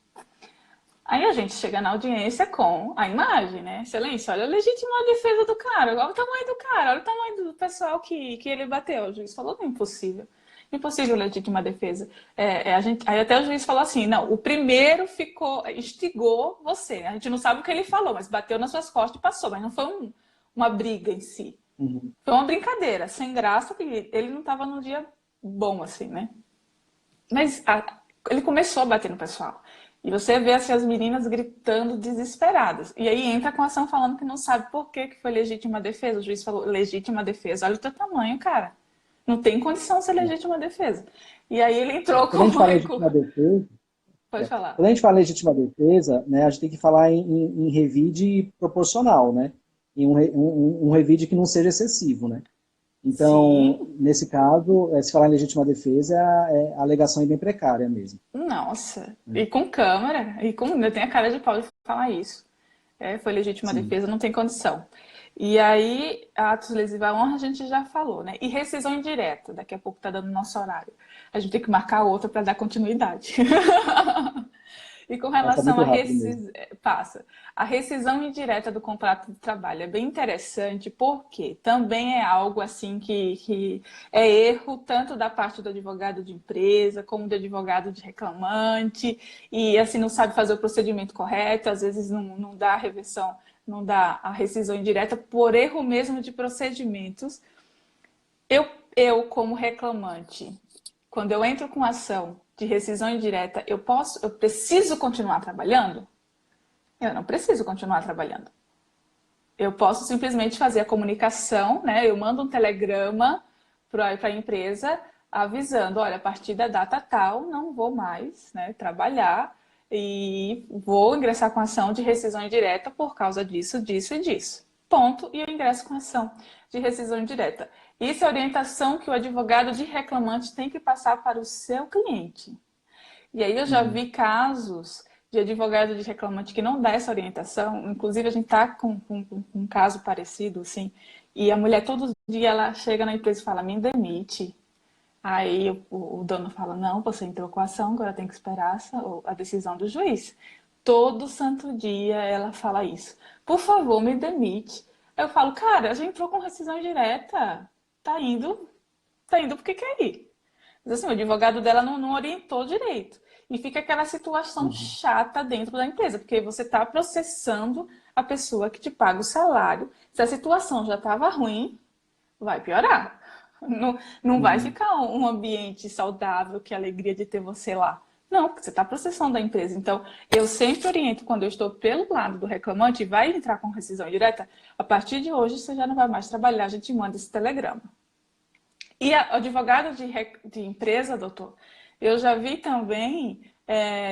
Aí a gente chega na audiência com a imagem, né? Excelência, olha a legítima defesa do cara, olha o tamanho do cara, olha o tamanho do pessoal que ele bateu. O juiz falou, não, impossível. Impossível legítima defesa. Aí até o juiz falou assim, não, o primeiro instigou você. A gente não sabe o que ele falou, mas bateu nas suas costas e passou. Mas não foi uma briga em si. Uhum. Foi uma brincadeira, sem graça, porque ele não estava num dia bom, assim, né? Mas ele começou a bater no pessoal. E você vê assim, as meninas gritando desesperadas. E aí entra com a ação falando que não sabe por que foi legítima defesa. O juiz falou, legítima defesa. Olha o teu tamanho, cara. Não tem condição de ser legítima defesa. E aí ele entrou com Quando a gente o fala em legítima recurso. defesa, Pode falar. quando a gente fala em legítima defesa, né, a gente tem que falar em revide proporcional, né? Em um revide que não seja excessivo, né? Então, Sim. nesse caso, se falar em legítima defesa, a alegação é bem precária mesmo. Nossa. Né? E com câmera. E com... Eu tenho a cara de pau de falar isso. Foi legítima Sim. defesa, não tem condição. E aí, atos lesivos à honra, a gente já falou, né? E rescisão indireta, daqui a pouco tá dando nosso horário. A gente tem que marcar outra para dar continuidade. E com Passa relação muito à rápido mesmo. a rescisão indireta do contrato de trabalho é bem interessante porque também é algo assim que é erro tanto da parte do advogado de empresa como do advogado de reclamante e assim não sabe fazer o procedimento correto, às vezes não dá a reversão, não dá a rescisão indireta por erro mesmo de procedimentos. Eu, como reclamante, quando eu entro com ação de rescisão indireta, eu preciso continuar trabalhando? Eu não preciso continuar trabalhando. Eu posso simplesmente fazer a comunicação, né? Eu mando um telegrama para a empresa avisando, olha, a partir da data tal, não vou mais, né, trabalhar e vou ingressar com ação de rescisão indireta por causa disso, disso e disso. Ponto, e eu ingresso com ação de rescisão indireta. Isso é a orientação que o advogado de reclamante tem que passar para o seu cliente. E aí eu já Uhum. vi casos de advogado de reclamante que não dá essa orientação. Inclusive, a gente está com um caso parecido, assim. E a mulher, todo dia, ela chega na empresa e fala, me demite. Aí o dono fala, não, você entrou com a ação, agora tem que esperar a decisão do juiz. Todo santo dia ela fala isso. Por favor, me demite. Eu falo, cara, já entrou com rescisão direta. Tá indo porque quer ir. Mas assim, o advogado dela não orientou direito. E fica aquela situação Uhum. chata dentro da empresa, porque você está processando a pessoa que te paga o salário. Se a situação já estava ruim, vai piorar. Não vai Uhum. ficar um ambiente saudável, que alegria de ter você lá. Não, porque você está processando a empresa. Então, eu sempre oriento quando eu estou pelo lado do reclamante e vai entrar com rescisão direta, a partir de hoje você já não vai mais trabalhar, a gente manda esse telegrama. E a advogada de empresa, doutor, eu já vi também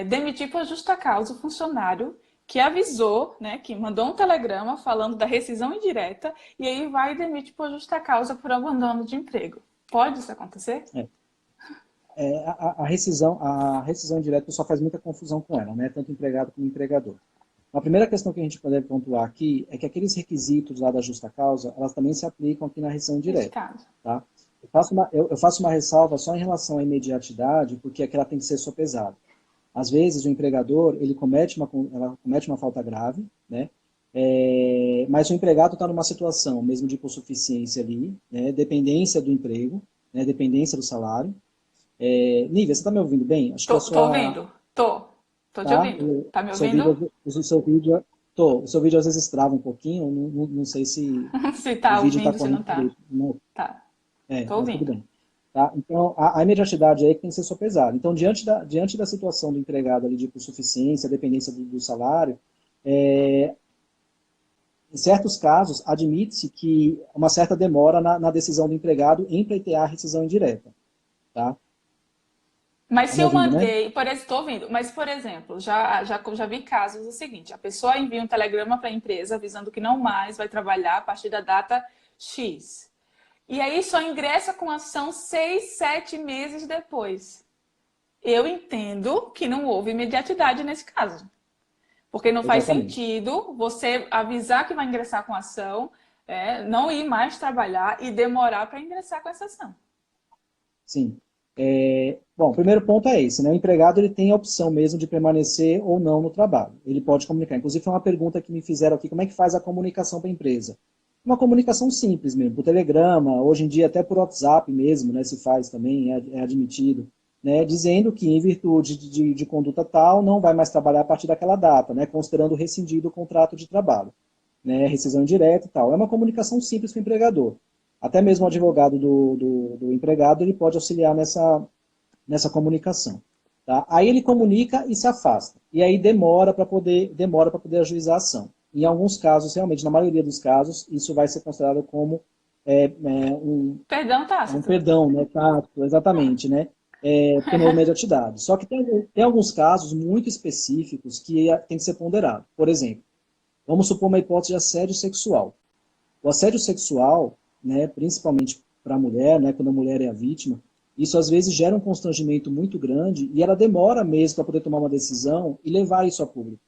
demitir por justa causa o funcionário que avisou, né, que mandou um telegrama falando da rescisão indireta e aí vai e demite por justa causa por abandono de emprego. Pode isso acontecer? É. A rescisão direta, o pessoal faz muita confusão com ela, né? Tanto empregado como empregador. A primeira questão que a gente deve pontuar aqui é que aqueles requisitos lá da justa causa, elas também se aplicam aqui na rescisão Nesse direta, caso. tá? Eu faço uma ressalva só em relação à imediatidade, porque aqui ela tem que ser sopesada. Às vezes o empregador, ela comete uma falta grave, né? Mas o empregado está numa situação mesmo de hipossuficiência ali, né? Dependência do emprego, né? Dependência do salário. Nívia, você está me ouvindo bem? Acho que a Tô sua, ouvindo. Tô te tá? ouvindo. Tá me O seu ouvindo? vídeo, o seu vídeo às vezes trava um pouquinho, não sei se Se o tá vídeo está ouvindo, se não correndo tá. direito. Não, Tá. Tô mas tudo ouvindo. bem. Tá? Então, a imediatidade aí é que tem que ser sopesada. Então, diante da situação do empregado ali de hipossuficiência, dependência do salário, em certos casos, admite-se que uma certa demora na decisão do empregado em pleitear a rescisão indireta. Tá? Mas Tá se me eu ouvindo, né? mandei, por exemplo, estou ouvindo, mas por exemplo, já vi casos o seguinte: a pessoa envia um telegrama para a empresa avisando que não mais vai trabalhar a partir da data X. E aí só ingressa com ação 6, 7 meses depois. Eu entendo que não houve imediatidade nesse caso. Porque não faz Exatamente. sentido você avisar que vai ingressar com ação, não ir mais trabalhar e demorar para ingressar com essa ação. Sim. Bom, o primeiro ponto é esse, né? O empregado ele tem a opção mesmo de permanecer ou não no trabalho. Ele pode comunicar. Inclusive, foi uma pergunta que me fizeram aqui, como é que faz a comunicação para a empresa? Uma comunicação simples mesmo, por telegrama, hoje em dia até por WhatsApp mesmo, né, se faz também, é admitido, né, dizendo que em virtude de conduta tal, não vai mais trabalhar a partir daquela data, né, considerando rescindido o contrato de trabalho, né, rescisão indireta e tal. É uma comunicação simples para o empregador. Até mesmo o advogado do empregado, ele pode auxiliar nessa comunicação. Tá? Aí ele comunica e se afasta. E aí demora para poder ajuizar a ação. Em alguns casos, realmente, na maioria dos casos, isso vai ser considerado como Perdão um tácito. perdão, né? Tácito, exatamente, né? Penal imediatidade. Só que tem alguns casos muito específicos que tem que ser ponderado. Por exemplo, vamos supor uma hipótese de assédio sexual. O assédio sexual, né, principalmente para a mulher, né, quando a mulher é a vítima, isso às vezes gera um constrangimento muito grande e ela demora mesmo para poder tomar uma decisão e levar isso a público,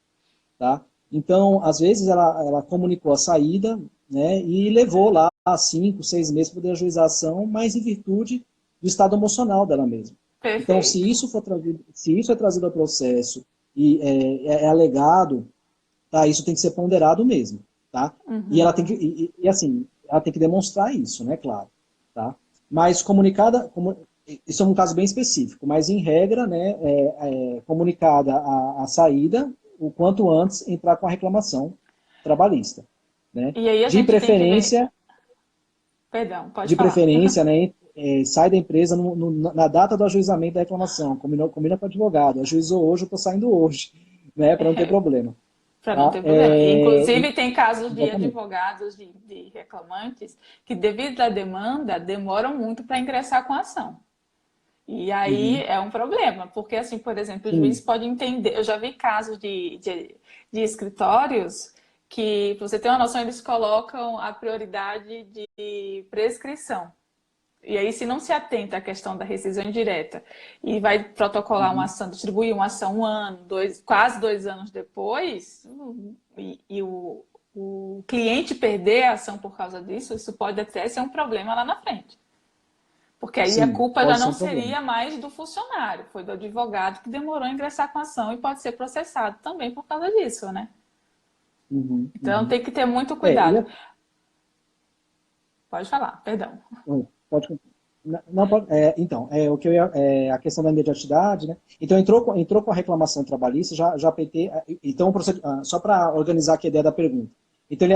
tá? Então, às vezes ela comunicou a saída, né, e levou lá 5, 6 meses para poder ajuizar a ação, mas em virtude do estado emocional dela mesma. Então, Perfeito. se isso é trazido ao processo e é alegado, tá, isso tem que ser ponderado mesmo, tá? E ela tem que, Uhum. assim, ela tem que demonstrar isso, né, claro, tá? Mas isso é um caso bem específico, mas em regra, né, comunicada a saída, o quanto antes entrar com a reclamação trabalhista, né? E aí a De gente tem que ver. preferência, Perdão, pode de falar. preferência, né, sai da empresa na data do ajuizamento da reclamação, combina com o advogado, ajuizou hoje, eu estou saindo hoje, né, para não ter problema. Para não Tá? ter problema. Inclusive, tem casos de Exatamente. advogados, de reclamantes, que, devido à demanda, demoram muito para ingressar com a ação. E aí Uhum. é um problema, porque, assim, por exemplo, o juiz Sim. pode entender. Eu já vi casos de escritórios que, para você ter uma noção, eles colocam a prioridade de prescrição. E aí, se não se atenta à questão da rescisão indireta e vai protocolar uma Uhum. ação, distribuir uma ação 1 ano, quase 2 anos depois, e o cliente perder a ação por causa disso, isso pode até ser um problema lá na frente. Porque aí a Sim, culpa já pode ser não um problema. seria mais do funcionário, foi do advogado que demorou a ingressar com a ação e pode ser processado também por causa disso, né? Uhum, Então uhum. tem que ter muito É, e cuidado. a, Pode falar, perdão. pode, não, então, o que a questão da imediatidade, né? Então, entrou com a reclamação trabalhista, já PT, então, só para organizar aqui a ideia da pergunta. Então,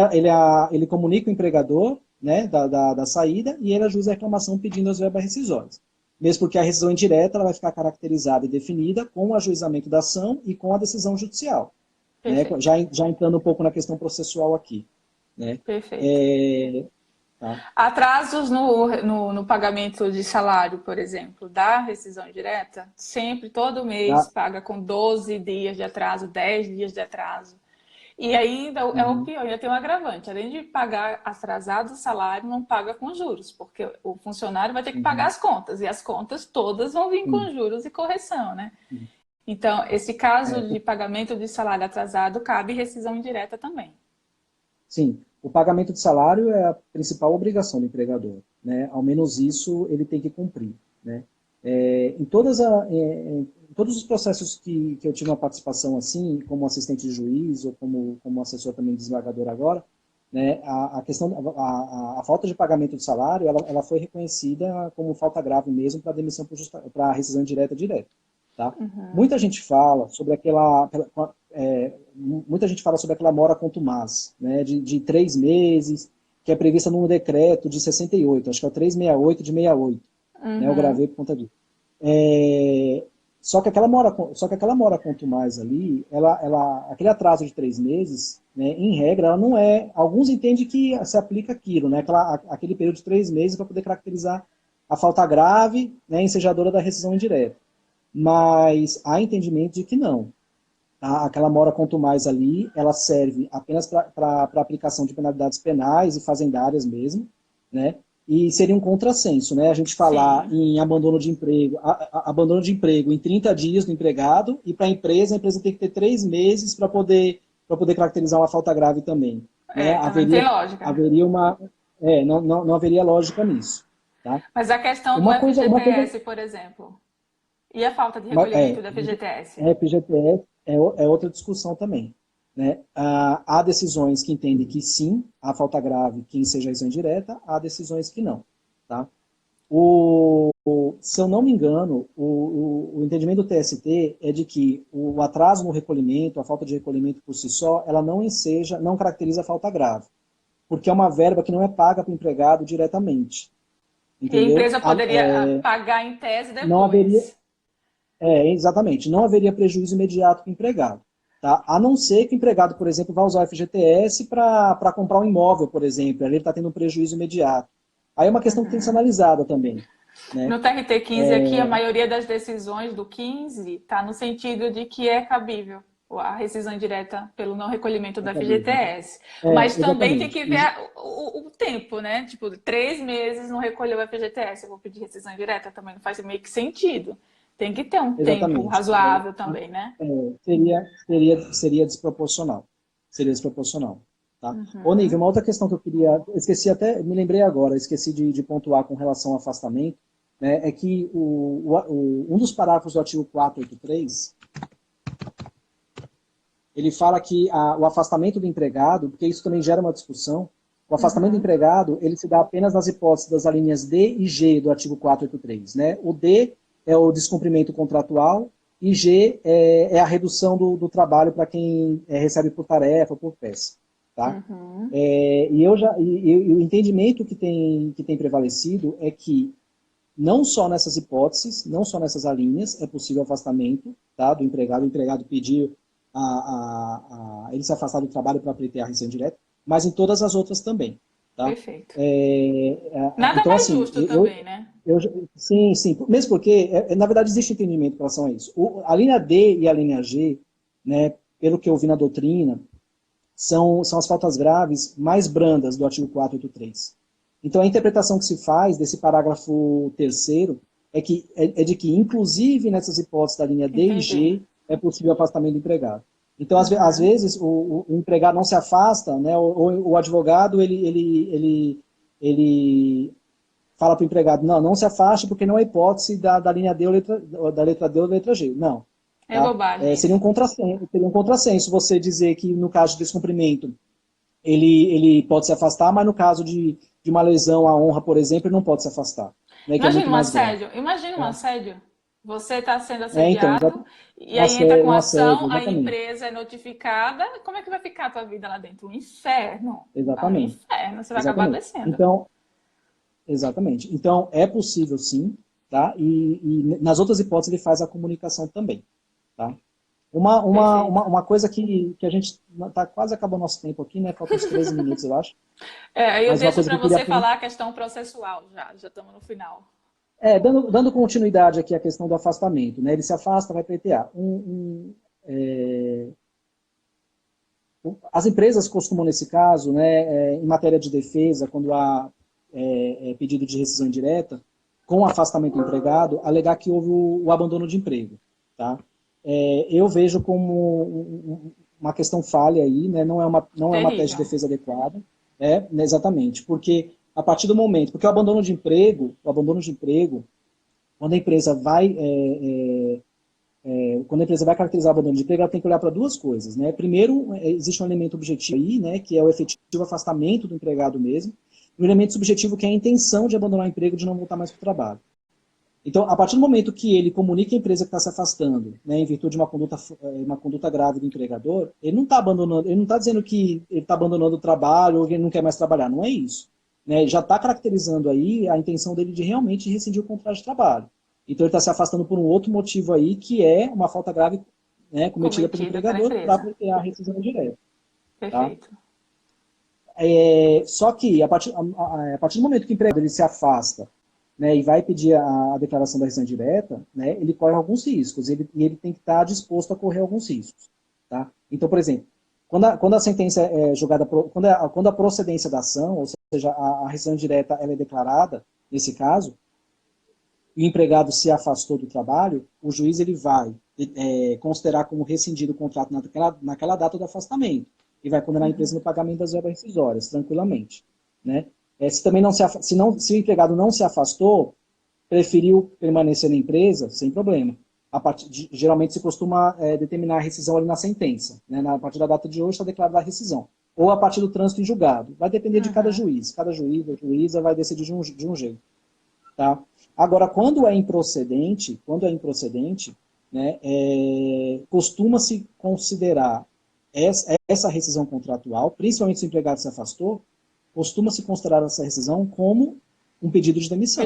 ele comunica o empregador, né, da saída, e ele ajuiza a reclamação pedindo as verbas rescisórias. Mesmo porque a rescisão indireta ela vai ficar caracterizada e definida com o ajuizamento da ação e com a decisão judicial, né? Perfeito, Já entrando um pouco na questão processual aqui, né? perfeito. É, tá. Atrasos no pagamento de salário, por exemplo, da rescisão direta, sempre, todo mês, Já, paga com 12 dias de atraso, 10 dias de atraso. E ainda é o uhum, pior, ainda tem um agravante. Além de pagar atrasado o salário, não paga com juros, porque o funcionário vai ter que pagar uhum, as contas, e as contas todas vão vir com sim, juros e correção, né? sim. Então, esse caso É, de pagamento de salário atrasado cabe rescisão indireta também. sim, o pagamento de salário é a principal obrigação do empregador, né? Ao menos isso ele tem que cumprir, né? Em todos os processos que eu tive uma participação assim, como assistente de juiz ou como assessor também de desembargador agora, né? A questão, a falta de pagamento de salário, ela foi reconhecida como falta grave mesmo para demissão para rescisão direta. Tá? Uhum. Muita gente fala sobre aquela mora contumaz, né, de 3 meses, que é prevista num decreto de 68, acho que é o 368 de 68, né, eu Uhum. gravei por conta disso. É, só que aquela mora contumaz ali, aquele atraso de 3 meses, né, em regra, ela não é. Alguns entendem que se aplica aquilo, né, aquele período de 3 meses para poder caracterizar a falta grave, né, ensejadora da rescisão indireta. Mas há entendimento de que não. Aquela mora quanto mais ali, ela serve apenas para aplicação de penalidades penais e fazendárias mesmo, né? E seria um contrassenso, né? A gente falar Sim. em abandono de emprego em 30 dias do empregado e para a empresa tem que ter 3 meses para poder caracterizar uma falta grave também, né? É, também não tem lógica. Haveria uma, não haveria lógica nisso. Tá? Mas a questão do FGTS, por exemplo, e a falta de recolhimento do FGTS? FGTS é outra discussão também. Né? Há decisões que entendem que sim, há falta grave, que seja rescisão indireta, há decisões que não. Tá? Se eu não me engano, o entendimento do TST é de que o atraso no recolhimento, a falta de recolhimento por si só, ela não caracteriza falta grave, porque é uma verba que não é paga para o empregado diretamente. Entendeu? E a empresa poderia pagar em tese depois. Não haveria, exatamente, não haveria prejuízo imediato para o empregado. Tá? A não ser que o empregado, por exemplo, vá usar o FGTS para comprar um imóvel, por exemplo, ali ele está tendo um prejuízo imediato. Aí é uma questão que tem que ser analisada também. Né? No TRT 15 aqui, a maioria das decisões do 15 está no sentido de que é cabível a rescisão indireta pelo não recolhimento da FGTS. Mas também tem que ver o tempo, né? Tipo, 3 meses não recolheu o FGTS, eu vou pedir rescisão indireta, também não faz meio que sentido. Tem que ter um tempo razoável também, né? Seria desproporcional. Seria desproporcional. Tá? Ô, Nívia, uma outra questão que eu queria... Esqueci até, me lembrei agora, esqueci de pontuar com relação ao afastamento, né, é que um dos parágrafos do artigo 483, ele fala que o afastamento do empregado, porque isso também gera uma discussão, o afastamento do empregado, ele se dá apenas nas hipóteses das alíneas D e G do artigo 483. Né? O D é o descumprimento contratual e G é a redução do trabalho para quem recebe por tarefa ou por peça. Tá? E o entendimento que tem prevalecido é que não só nessas hipóteses, não só nessas alíneas, é possível afastamento, tá, do empregado. O empregado pedir ele se afastar do trabalho para pleitear a rescisão direta, mas em todas as outras também. Tá? Perfeito. Nada então, mais assim, justo também, né? Sim. Mesmo porque, na verdade, existe entendimento em relação a isso. A linha D e a linha G, né, pelo que eu vi na doutrina, são as faltas graves mais brandas do artigo 483. Então, a interpretação que se faz desse parágrafo 3º é de que, inclusive nessas hipóteses da linha D e G, é possível afastamento do empregado. Então, às vezes, o empregado não se afasta, né, ou o advogado ele fala para o empregado, não se afaste porque não é hipótese da linha D ou da letra D ou da letra G. Não. É bobagem. Seria um contrassenso você dizer que, no caso de descumprimento, ele pode se afastar, mas no caso de uma lesão à honra, por exemplo, ele não pode se afastar. Né, Imagina um assédio. Você está sendo assediado então, e aí entra com ação, a empresa é notificada. Como é que vai ficar a tua vida lá dentro? Um inferno. Exatamente. Um inferno, você vai acabar adoecendo. Então, exatamente. Então, é possível sim, tá? E nas outras hipóteses ele faz a comunicação também. Tá? Uma coisa que a gente está quase acabando nosso tempo aqui, né? Faltam uns 13 minutos, eu acho. Eu deixo para você falar a questão processual, já estamos no final. Dando continuidade aqui à questão do afastamento, né? Ele se afasta, vai pleitear. As empresas costumam, nesse caso, né, em matéria de defesa, quando há pedido de rescisão indireta, com afastamento do empregado, alegar que houve o abandono de emprego. Tá? Eu vejo como uma questão falha aí, né? Não é uma tese de defesa adequada, exatamente, porque a partir do momento, porque o abandono de emprego, quando a empresa vai caracterizar o abandono de emprego, ela tem que olhar para duas coisas, né? Primeiro, existe um elemento objetivo aí, né, que é o efetivo afastamento do empregado mesmo, e um elemento subjetivo que é a intenção de abandonar o emprego, de não voltar mais para o trabalho. Então, a partir do momento que ele comunica a empresa que está se afastando, né, em virtude de uma conduta grave do empregador, ele não está abandonando, ele não está dizendo que ele está abandonando o trabalho ou que ele não quer mais trabalhar, não é isso. Né? Já está caracterizando aí a intenção dele de realmente rescindir o contrato de trabalho. Então, ele está se afastando por um outro motivo aí, que é uma falta grave, né, cometida pelo empregador para a rescisão direta. Perfeito. Tá? Só que, a partir do momento que o empregador ele se afasta, né, e vai pedir a declaração da rescisão direta, né, ele corre alguns riscos, e ele tem que estar disposto a correr alguns riscos. Tá? Então, por exemplo, quando a sentença é julgada, quando a procedência da ação, ou seja, a rescisão direta ela é declarada, nesse caso, e o empregado se afastou do trabalho, o juiz ele vai considerar como rescindido o contrato naquela data do afastamento, e vai condenar a empresa no pagamento das verbas rescisórias, tranquilamente. Né? Se também não se o empregado não se afastou, preferiu permanecer na empresa, sem problema. Geralmente se costuma determinar a rescisão ali na sentença. Né? A partir da data de hoje está declarada a rescisão. Ou a partir do trânsito em julgado. Vai depender de cada juiz. Cada juiz ou juíza vai decidir de um jeito. Tá? Agora, quando é improcedente, né, costuma-se considerar essa rescisão contratual, principalmente se o empregado se afastou, costuma-se considerar essa rescisão como um pedido de demissão.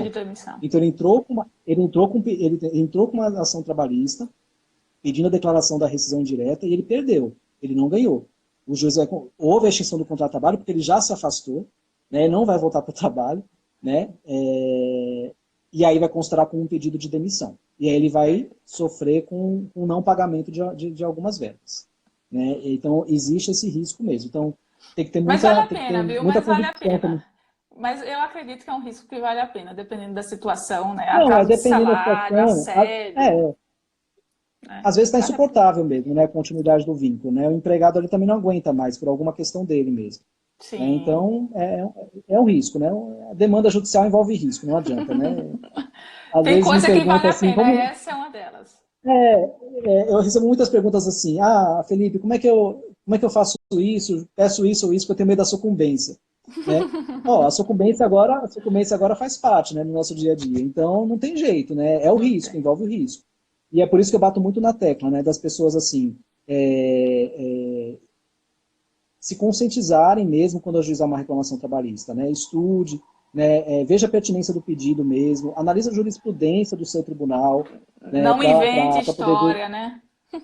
Então ele entrou com uma ação trabalhista, pedindo a declaração da rescisão indireta, e ele perdeu, ele não ganhou. O juiz houve a extinção do contrato de trabalho, porque ele já se afastou, né, não vai voltar para o trabalho, né, e aí vai considerar como um pedido de demissão. E aí ele vai sofrer com o não pagamento de algumas verbas. Né? Então existe esse risco mesmo. Então tem que ter muita... Mas vale a pena, viu? Mas vale a pena. Também. Mas eu acredito que é um risco que vale a pena, dependendo da situação, né? Não, caso de dependendo salário, da situação, assédio. Às vezes está insuportável mesmo, né? A continuidade do vínculo. Né? O empregado ali também não aguenta mais, por alguma questão dele mesmo. Sim. Né? Então, é um risco, né? A demanda judicial envolve risco, não adianta, né? Tem coisa que vale a pena, essa é uma delas. Eu recebo muitas perguntas assim, Felipe, como é que eu faço isso, peço isso ou isso, porque eu tenho medo da sucumbência. Né? A sucumbência agora faz parte, né, do nosso dia a dia, então não tem jeito, né? É o risco, envolve o risco. E é por isso que eu bato muito na tecla, né, das pessoas assim, se conscientizarem mesmo quando ajuizar uma reclamação trabalhista, né? Estude, né, veja a pertinência do pedido mesmo, analise a jurisprudência do seu tribunal. Né, não invente história, né?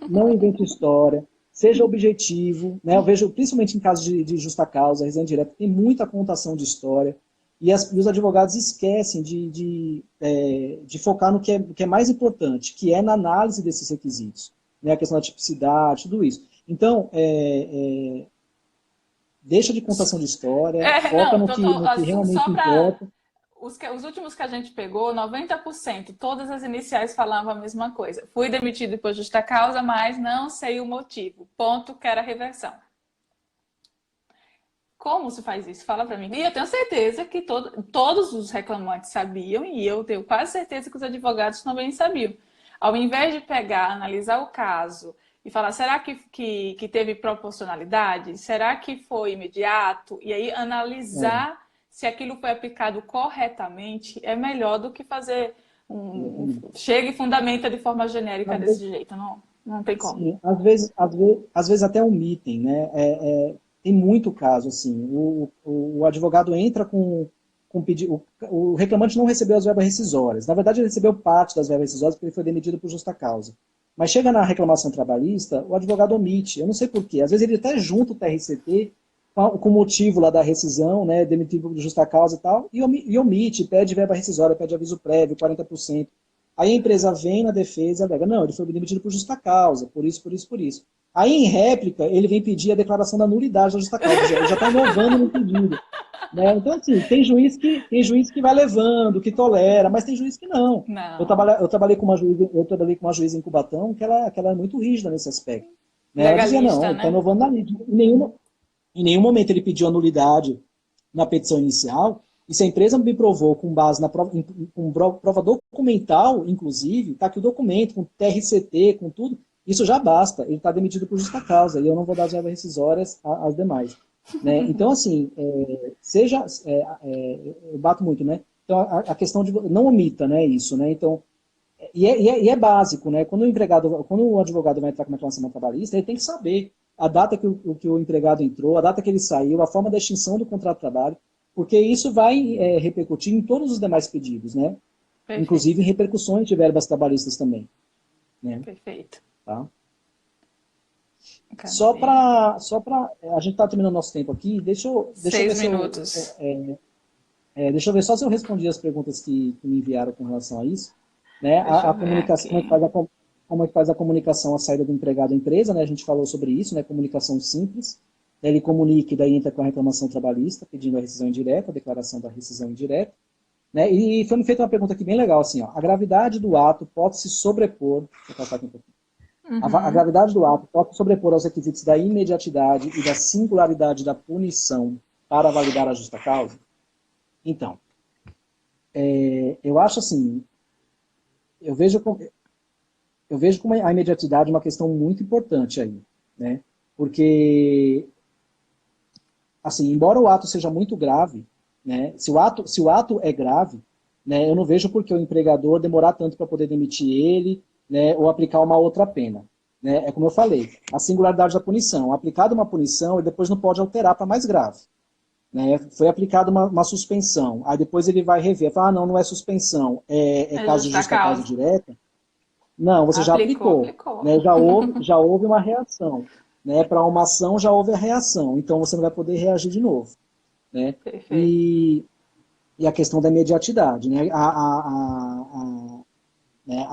Não invente história, seja objetivo, né? Eu vejo, principalmente em casos de justa causa, rescisão direta, tem muita contação de história, e os advogados esquecem de focar no que é mais importante, que é na análise desses requisitos, né? A questão da tipicidade, tudo isso. Então, deixa de contação de história, foca no que realmente importa. Os últimos que a gente pegou, 90%, todas as iniciais falavam a mesma coisa. Fui demitido por justa causa, mas não sei o motivo. Ponto, quero a reversão. Como se faz isso? Fala para mim. E eu tenho certeza que todos os reclamantes sabiam, e eu tenho quase certeza que os advogados também sabiam. Ao invés de pegar, analisar o caso e falar, será que teve proporcionalidade? Será que foi imediato? E aí analisar se aquilo foi aplicado corretamente, é melhor do que fazer chega e fundamenta de forma genérica desse jeito. Não tem como. Sim, às vezes até omitem, né? Tem muito caso, assim, o advogado entra com pedido, o reclamante não recebeu as verbas rescisórias. Na verdade, ele recebeu parte das verbas rescisórias porque ele foi demitido por justa causa. Mas chega na reclamação trabalhista, o advogado omite. Eu não sei por quê. Às vezes ele até junta o TRCT com o motivo lá da rescisão, né, demitido por justa causa e tal, e omite, pede verba rescisória, pede aviso prévio, 40%. Aí a empresa vem na defesa e alega, não, ele foi demitido por justa causa, por isso, por isso, por isso. Aí, em réplica, ele vem pedir a declaração da nulidade da justa causa, ele já está inovando no pedido. Né? Então, assim, tem juiz que vai levando, que tolera, mas tem juiz que não. Eu trabalhei com uma juíza em Cubatão que ela é muito rígida nesse aspecto. Né? Ela dizia, não, ele está inovando na lei. Em nenhum momento ele pediu a nulidade na petição inicial, e se a empresa me provou com base na prova documental, inclusive, está aqui o documento, com TRCT, com tudo, isso já basta, ele está demitido por justa causa, e eu não vou dar as verbas rescisórias às demais. Né? Então, assim, eu bato muito, né? Então, a questão de não omita, né, isso, né? Então, e é básico, né? Quando o advogado vai entrar com uma reclamação trabalhista, ele tem que saber a data que o empregado entrou, a data que ele saiu, a forma da extinção do contrato de trabalho, porque isso vai repercutir em todos os demais pedidos, né? Perfeito. Inclusive em repercussões de verbas trabalhistas também. Né? Perfeito. Tá? Só para a gente está terminando nosso tempo aqui, deixa eu 6 minutos. Deixa eu ver só se eu respondi as perguntas que me enviaram com relação a isso. Né? A comunicação, como é que faz a comunicação, a saída do empregado à empresa, né? A gente falou sobre isso, né? Comunicação simples. Ele comunica e daí entra com a reclamação trabalhista, pedindo a rescisão indireta, a declaração da rescisão indireta. Né? E foi me feita uma pergunta aqui bem legal, assim, ó, a gravidade do ato pode se sobrepor, deixa eu passar aqui um pouquinho. A gravidade do ato pode se sobrepor aos requisitos da imediatidade e da singularidade da punição para validar a justa causa? Então, eu acho assim, eu vejo como a imediatidade é uma questão muito importante aí, né? Porque, assim, embora o ato seja muito grave, né? Se o ato é grave, né? Eu não vejo por que o empregador demorar tanto para poder demitir ele, né? Ou aplicar uma outra pena, né? É como eu falei, a singularidade da punição. Aplicada uma punição, ele depois não pode alterar para mais grave. Né? Foi aplicada uma suspensão, aí depois ele vai rever, fala, não é suspensão, é É caso de justa justa causa causa. direta. Não, você já Aplicou, aplicou, aplicou. né? Já houve uma reação, né? Para uma ação já houve a reação, então você não vai poder reagir de novo, né? Perfeito. E a questão da imediatidade, né? Né?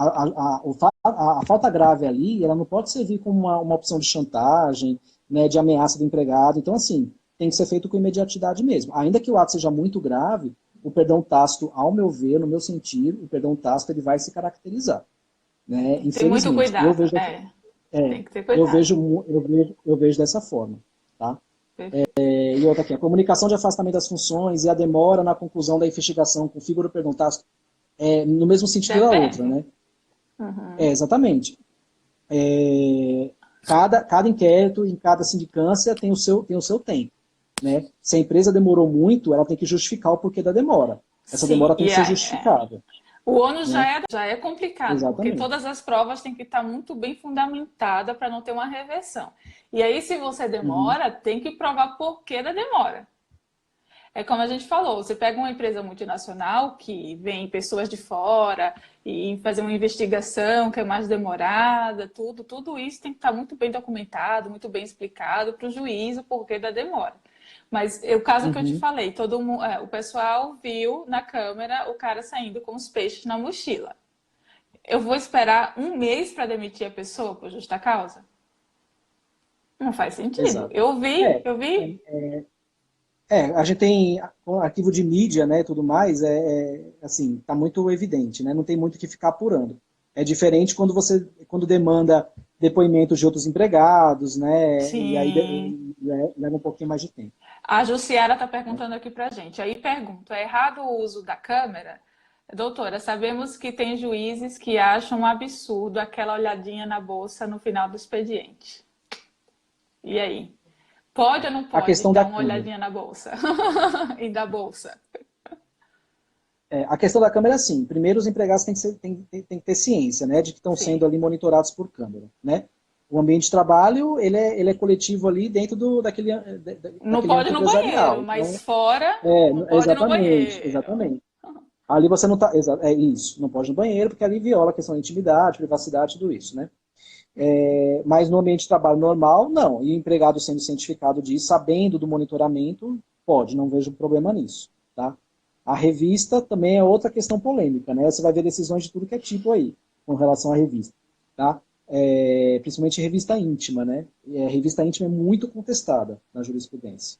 A falta grave ali, ela não pode servir como uma opção de chantagem, né? De ameaça do empregado. Então, assim, tem que ser feito com imediatidade mesmo. Ainda que o ato seja muito grave, o perdão tácito, ao meu ver, no meu sentir, o perdão tácito ele vai se caracterizar, né? Tem que ter muito Infelizmente, eu cuidado. vejo, É, é, tem que ter eu cuidado. vejo, eu vejo dessa forma, tá? Perfeito. E outra aqui, a comunicação de afastamento das funções e a demora na conclusão da investigação configura o perdão tácito no mesmo sentido da outra, Depende. né? Uhum. Exatamente. Cada inquérito em cada sindicância tem o seu tempo, né? Se a empresa demorou muito, ela tem que justificar o porquê da demora. Essa Sim, demora tem e que ser é. justificada, O ônus né? já é complicado, porque Exatamente. todas as provas têm que estar muito bem fundamentadas para não ter uma reversão. E aí, se você Uhum. demora, tem que provar por que da demora. É como a gente falou, você pega uma empresa multinacional que vem pessoas de fora e fazer uma investigação que é mais demorada, tudo isso tem que estar muito bem documentado, muito bem explicado para o juiz o porquê da demora. Mas o caso que eu te Uhum. falei, todo mundo, o pessoal viu na câmera o cara saindo com os peixes na mochila. Eu vou esperar um mês para demitir a pessoa por justa causa? Não faz sentido. Exato. Eu vi, É, eu vi. a gente tem o arquivo de mídia, né, tudo mais, assim, tá muito evidente, né? Não tem muito o que ficar apurando. É diferente quando demanda depoimentos de outros empregados, né? E aí Sim. leva um pouquinho mais de tempo. A Jussiara está Né? perguntando aqui para a gente. Aí pergunto: é errado o uso da câmera? Doutora, sabemos que tem juízes que acham um absurdo aquela olhadinha na bolsa no final do expediente. E aí? Pode ou não A pode questão dar da uma câmera. olhadinha na bolsa? E da bolsa? A questão da câmera, sim. Primeiro, os empregados têm que ter ciência, né, de que estão sendo Sim. ali monitorados por câmera, né? O ambiente de trabalho, ele é coletivo ali dentro Não daquele pode âmbito no banheiro, empresarial. mas Então, fora não pode no exatamente, banheiro. exatamente. Ali você não está. É isso, não pode ir no banheiro, porque ali viola a questão da intimidade, privacidade, tudo isso, né? Mas no ambiente de trabalho normal, não. E o empregado sendo cientificado disso, sabendo do monitoramento, pode, não vejo problema nisso, tá? A revista também é outra questão polêmica, né? Você vai ver decisões de tudo que é tipo aí, com relação à revista, tá? Principalmente revista íntima, né? E a revista íntima é muito contestada na jurisprudência,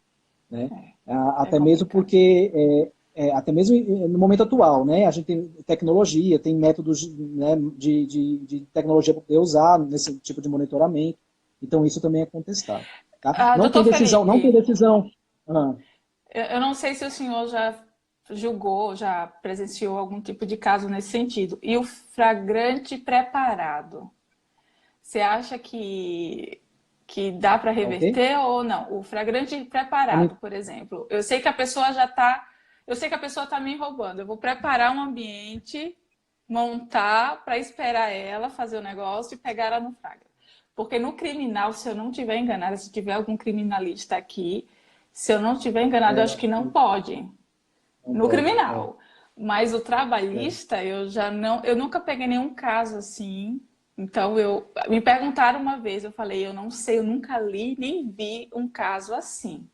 né? É Até mesmo complicado. porque, até mesmo no momento atual, né? A gente tem tecnologia, tem métodos, né, de tecnologia para poder usar nesse tipo de monitoramento. Então, isso também é contestado. Tá? Ah, Não tem doutor decisão, não tem Felipe, decisão. Ah, eu não sei se o senhor já julgou, já presenciou algum tipo de caso nesse sentido. E o flagrante preparado? Você acha que dá para ok? reverter ou não? O flagrante É preparado, muito, por exemplo. Eu sei que a pessoa já está. Eu sei que a pessoa está me roubando. Eu vou preparar um ambiente, montar para esperar ela fazer o negócio e pegar ela no flagra. Porque no criminal, se eu não estiver enganada, se tiver algum criminalista aqui, se eu não estiver enganada, eu acho que não pode. não No pode. criminal. Mas o É. trabalhista, eu já não, eu nunca peguei nenhum caso assim. Então eu me perguntaram uma vez, eu falei, eu não sei, eu nunca li nem vi um caso assim.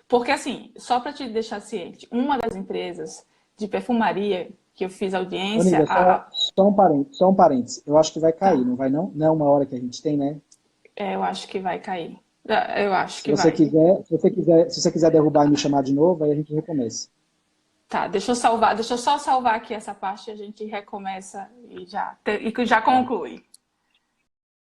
Porque assim, só para te deixar ciente, uma das empresas de perfumaria que eu fiz Ô, audiência, Nívia, só um parênteses. Eu acho que vai cair, tá, não vai não? Não é uma hora que a gente tem, né? eu acho que vai cair. Eu acho Se que você vai. quiser, se você quiser derrubar e me chamar de novo, aí a gente recomeça. Tá, deixa eu só salvar aqui essa parte e a gente recomeça e já Tá. conclui.